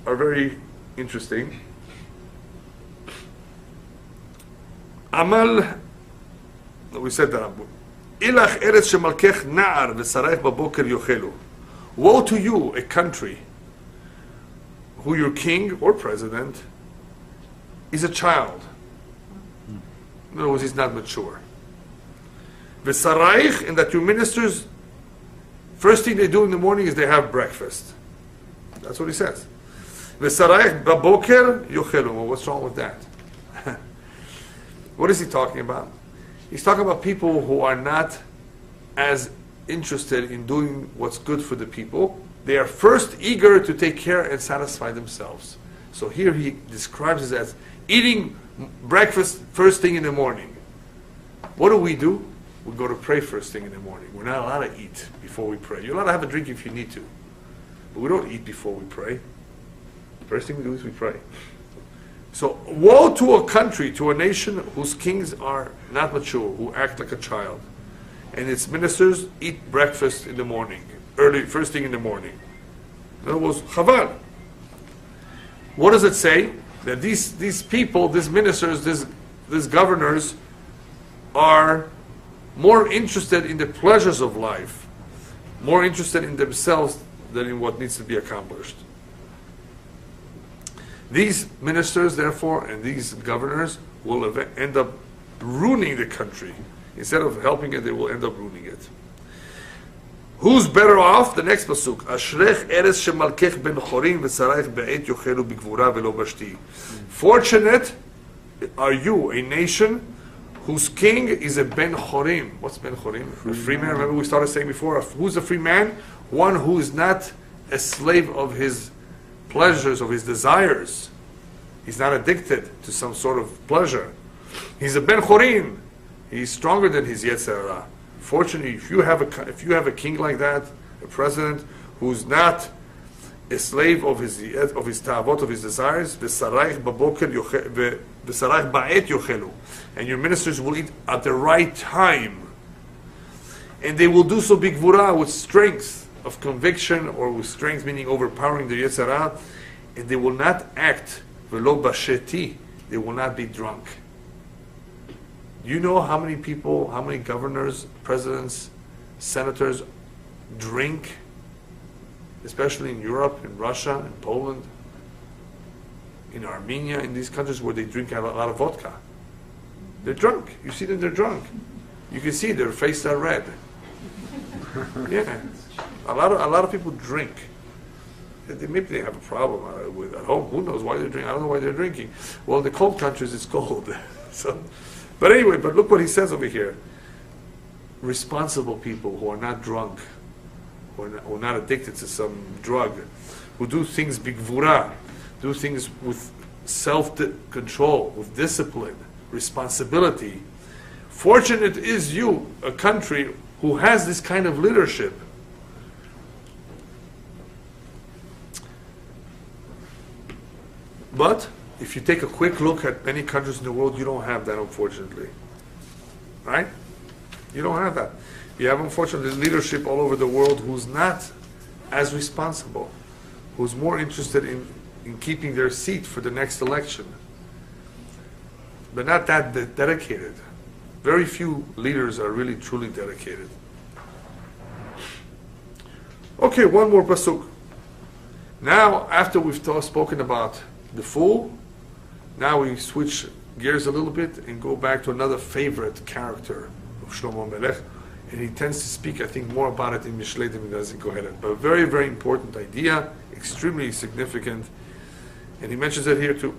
Speaker 1: are very interesting. Amal, we said that. Ilach eretz shemalkech na'ar v'sarayich baboker yochelu. Woe to you, a country, who your king or president is a child. In other words, he's not mature. V'sarayich, and that your ministers, first thing they do in the morning is they have breakfast. That's what he says. V'sarayich baboker yochelu. Well, what's wrong with that? What is he talking about? He's talking about people who are not as interested in doing what's good for the people. They are first eager to take care and satisfy themselves. So here he describes it as eating breakfast first thing in the morning. What do? We go to pray first thing in the morning. We're not allowed to eat before we pray. You're allowed to have a drink if you need to. But we don't eat before we pray. First thing we do is we pray. So woe to a country, to a nation whose kings are not mature, who act like a child. And its ministers eat breakfast in the morning, early, first thing in the morning. In other words, chaval. What does it say? That these people, these ministers, these governors are more interested in the pleasures of life, more interested in themselves than in what needs to be accomplished. These ministers, therefore, and these governors will end up ruining the country. Instead of helping it, they will end up ruining it. Who's better off? The next pasuk. Ashrech eres shemalkech ben chorim v'sarayich be'et yochelu b'gvura ve'lo bashti. Fortunate are you, a nation whose king is a ben chorim. What's ben chorim? A free man. Remember we started saying before, who's a free man? One who is not a slave of his pleasures, of his desires. He's not addicted to some sort of pleasure. He's a ben chorim. He's stronger than his yetzer hara. Fortunately, if you have a king like that, a president who's not a slave of his ta'avot, of his desires, v'sarayich ba'et yochelu, and your ministers will eat at the right time, and they will do so bigvura, with strength of conviction, or with strength meaning overpowering the yetzer hara, and they will not act v'lo basheti, they will not be drunk. You know how many people, how many governors, presidents, senators drink, especially in Europe, in Russia, in Poland, in Armenia, in these countries where they drink a lot of vodka. They're drunk. You see them, they're drunk. You can see their faces are red. Yeah, a lot of people drink. Maybe they have a problem with at home. Who knows why they're drinking? I don't know why they're drinking. Well, in the cold countries, it's cold. So, but anyway, but look what he says over here. Responsible people who are not drunk, who are not addicted to some drug, who do things bigvura, do things with self-control, with discipline, responsibility. Fortunate is you, a country who has this kind of leadership. But if you take a quick look at many countries in the world, you don't have that, unfortunately. Right? You don't have that. You have, unfortunately, leadership all over the world who's not as responsible, who's more interested in keeping their seat for the next election. They're not that dedicated. Very few leaders are really truly dedicated. Okay, one more pasuk. Now, after we've spoken about the fool, now we switch gears a little bit and go back to another favorite character of Shlomo Melech, and he tends to speak, I think, more about it in Mishlei than he does in Kohelet. But a very, very important idea, extremely significant, and he mentions it here too.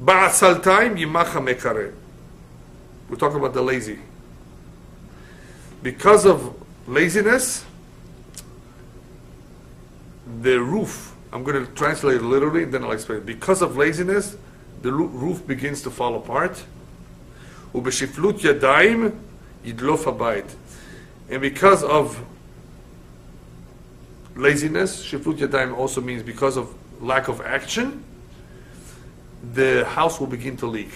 Speaker 1: Ba'atzaltaim yimacha mekare. We're talking about the lazy. Because of laziness, the roof, I'm going to translate it literally and then I'll explain it. Because of laziness, the roof begins to fall apart. Ubeshiflut yadayim yidlof habayit. And because of laziness, shiflut yadayim also means because of lack of action, the house will begin to leak.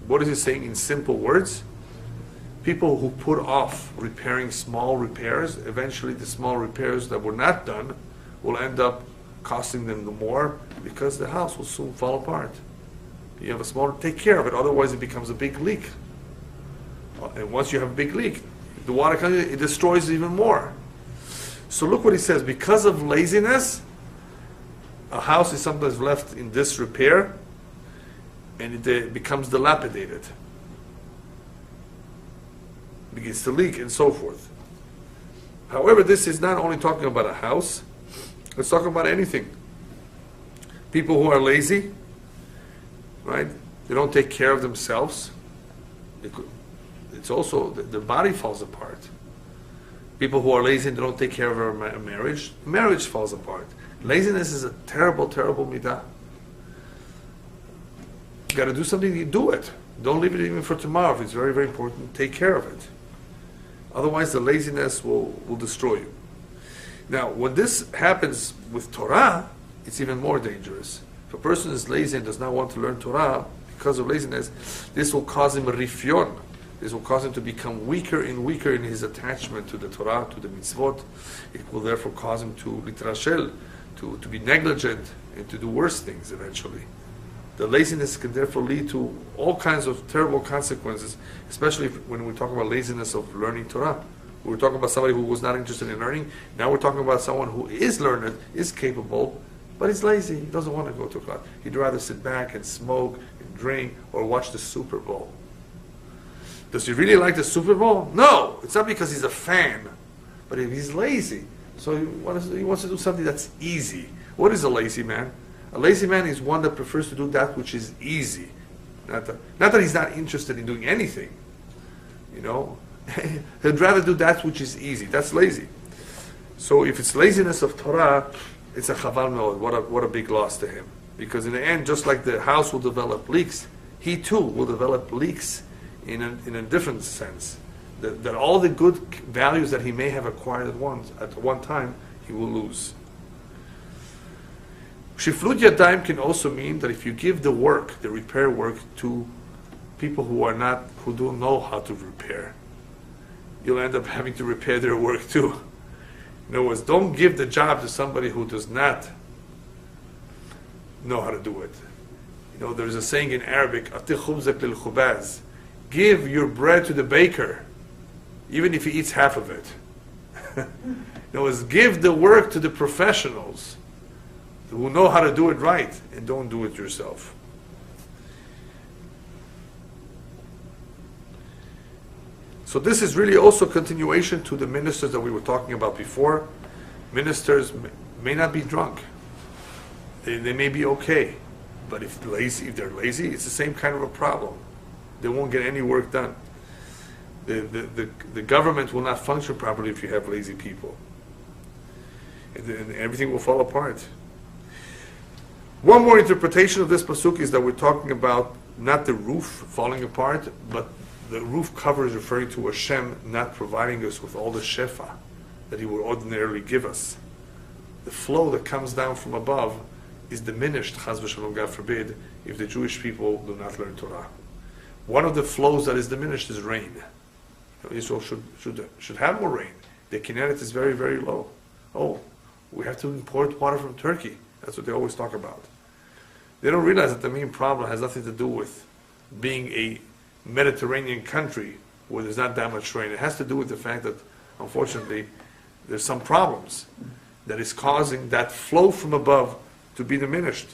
Speaker 1: What is he saying in simple words? People who put off repairing small repairs, eventually the small repairs that were not done will end up costing them more because the house will soon fall apart. You have a small, take care of it, otherwise it becomes a big leak. And once you have a big leak, the water comes in, it destroys even more. So look what he says, because of laziness, a house is sometimes left in disrepair and it becomes dilapidated. Begins to leak and so forth. However, this is not only talking about a house, it's talking about anything. People who are lazy, right? They don't take care of themselves. It's also, the body falls apart. People who are lazy and they don't take care of their marriage falls apart. Laziness is a terrible, terrible midah. You got to do something, you do it. Don't leave it even for tomorrow. If it's very, very important, take care of it. Otherwise, the laziness will destroy you. Now, when this happens with Torah, it's even more dangerous. If a person is lazy and does not want to learn Torah because of laziness, this will cause him a rifyon. This will cause him to become weaker and weaker in his attachment to the Torah, to the mitzvot. It will therefore cause him to litrashel, to be negligent, and to do worse things eventually. The laziness can therefore lead to all kinds of terrible consequences, especially when we talk about laziness of learning Torah. We were talking about somebody who was not interested in learning. Now we're talking about someone who is learned, is capable, but he's lazy. He doesn't want to go to class. He'd rather sit back and smoke and drink or watch the Super Bowl. Does he really like the Super Bowl? No, it's not because he's a fan, but if he's lazy, so he wants to do something that's easy. What is a lazy man? A lazy man is one that prefers to do that which is easy. Not that he's not interested in doing anything. You know, he'd rather do that which is easy. That's lazy. So if it's laziness of Torah, it's a chaval meod. What a big loss to him. Because in the end, just like the house will develop leaks, he too will develop leaks in a different sense. That all the good values that he may have acquired at one time, he will lose. Shiflut yadayim can also mean that if you give the work, the repair work, to people who don't know how to repair, you'll end up having to repair their work too. In other words, don't give the job to somebody who does not know how to do it. You know, there's a saying in Arabic, "Ati khubzak lil khubaz." Give your bread to the baker, even if he eats half of it. In other words, give the work to the professionals who know how to do it right, and don't do it yourself. So this is really also continuation to the ministers that we were talking about before. Ministers may not be drunk. They may be okay. But if they're lazy, it's the same kind of a problem. They won't get any work done. The government will not function properly if you have lazy people. And everything will fall apart. One more interpretation of this pasuk is that we're talking about not the roof falling apart, but the roof cover is referring to Hashem not providing us with all the shefa that He would ordinarily give us. The flow that comes down from above is diminished, chas v'shalom, God forbid, if the Jewish people do not learn Torah. One of the flows that is diminished is rain. Israel should have more rain. The Kohelet is very, very low. Oh, we have to import water from Turkey. That's what they always talk about. They don't realize that the main problem has nothing to do with being a Mediterranean country where there's not that much rain. It has to do with the fact that, unfortunately, there's some problems that is causing that flow from above to be diminished.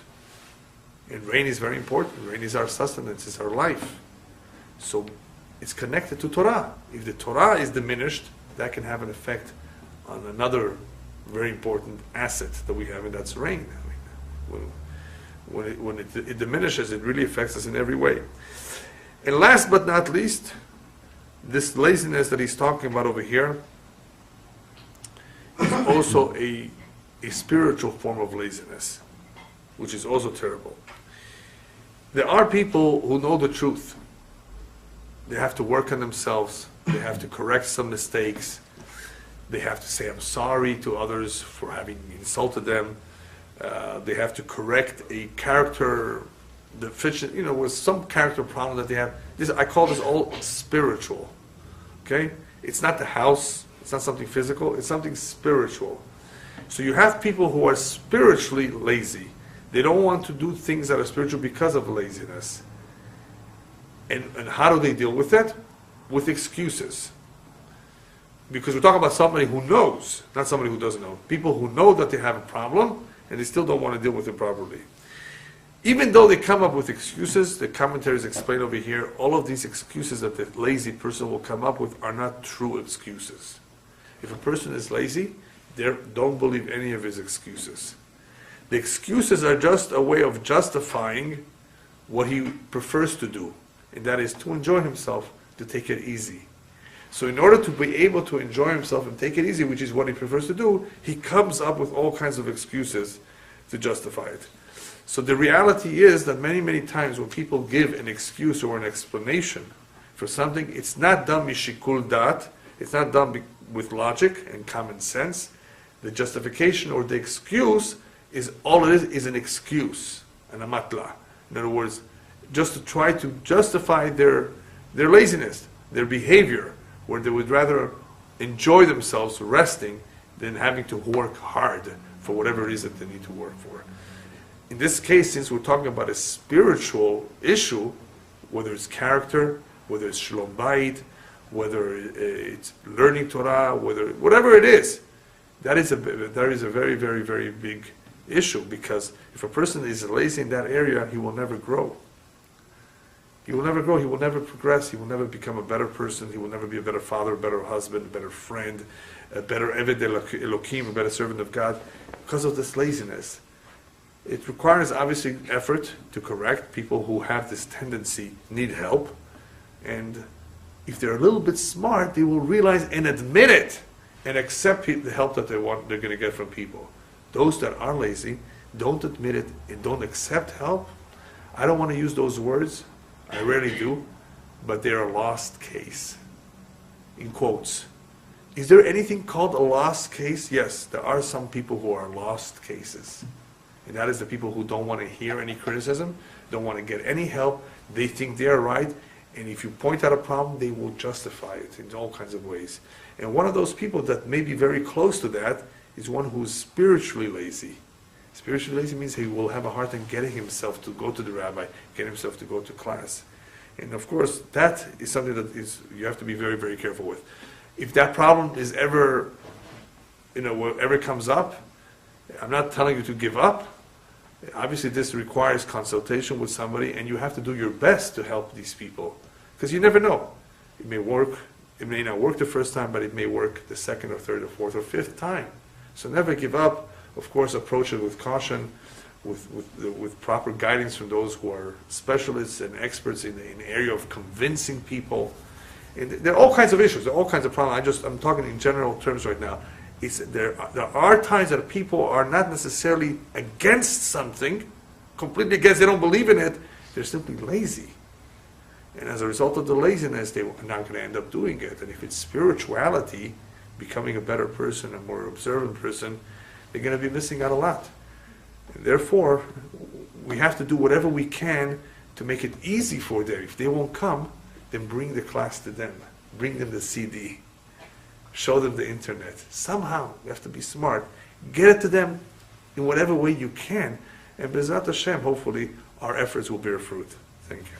Speaker 1: And rain is very important. Rain is our sustenance, it's our life. So it's connected to Torah. If the Torah is diminished, that can have an effect on another very important asset that we have, and that's rain. I mean, when it diminishes, it really affects us in every way. And last but not least, this laziness that he's talking about over here is also a spiritual form of laziness, which is also terrible. There are people who know the truth. They have to work on themselves. They have to correct some mistakes. They have to say, I'm sorry to others for having insulted them. They have to correct a character deficient, with some character problem that they have. I call this all spiritual. Okay? It's not the house. It's not something physical. It's something spiritual. So you have people who are spiritually lazy. They don't want to do things that are spiritual because of laziness. And how do they deal with that? With excuses. Because we're talking about somebody who knows, not somebody who doesn't know. People who know that they have a problem and they still don't want to deal with it properly. Even though they come up with excuses, the commentaries explain over here, all of these excuses that the lazy person will come up with are not true excuses. If a person is lazy, don't believe any of his excuses. The excuses are just a way of justifying what he prefers to do, and that is to enjoy himself, to take it easy. So in order to be able to enjoy himself and take it easy, which is what he prefers to do, he comes up with all kinds of excuses to justify it. So the reality is that many, many times when people give an excuse or an explanation for something, it's not done mishikul dat, it's not done with logic and common sense. The justification or the excuse is all it is an excuse, an amatla. In other words, just to try to justify their laziness, their behavior, where they would rather enjoy themselves resting than having to work hard for whatever it is that they need to work for. In this case, since we're talking about a spiritual issue, whether it's character, whether it's shalom bayit, whether it's learning Torah, whatever it is, that is a very, very, very big issue, because if a person is lazy in that area, he will never grow. He will never grow, he will never progress, he will never become a better person, he will never be a better father, a better husband, a better friend, a better Eved Elokim, a better servant of God, because of this laziness. It requires obviously effort to correct. People who have this tendency need help, and if they're a little bit smart, they will realize and admit it and accept the help that they're going to get from people. Those that are lazy don't admit it and don't accept help. I don't want to use those words. I rarely do, but they're a lost case. In quotes. Is there anything called a lost case? Yes, there are some people who are lost cases. And that is the people who don't want to hear any criticism, don't want to get any help. They think they're right, and if you point out a problem, they will justify it in all kinds of ways. And one of those people that may be very close to that is one who is spiritually lazy. Spiritually lazy means he will have a hard time getting himself to go to the rabbi, get himself to go to class. And of course, that is something that you have to be very, very careful with. If that problem is ever comes up, I'm not telling you to give up. Obviously, this requires consultation with somebody, and you have to do your best to help these people, because you never know. It may work It may not work the first time, but it may work the second or third or fourth or fifth time. So never give up. Of course, approach it with caution, with proper guidance from those who are specialists and experts in the area of convincing people. And there are all kinds of issues. There are all kinds of problems. I'm talking in general terms right now. There are times that people are not necessarily against something, completely against. They don't believe in it. They're simply lazy. And as a result of the laziness, they're not going to end up doing it. And if it's spirituality, becoming a better person, a more observant person, they're going to be missing out a lot. And therefore, we have to do whatever we can to make it easy for them. If they won't come, then bring the class to them. Bring them the CD. Show them the internet. Somehow, you have to be smart. Get it to them in whatever way you can. And B'ezrat Hashem, hopefully, our efforts will bear fruit. Thank you.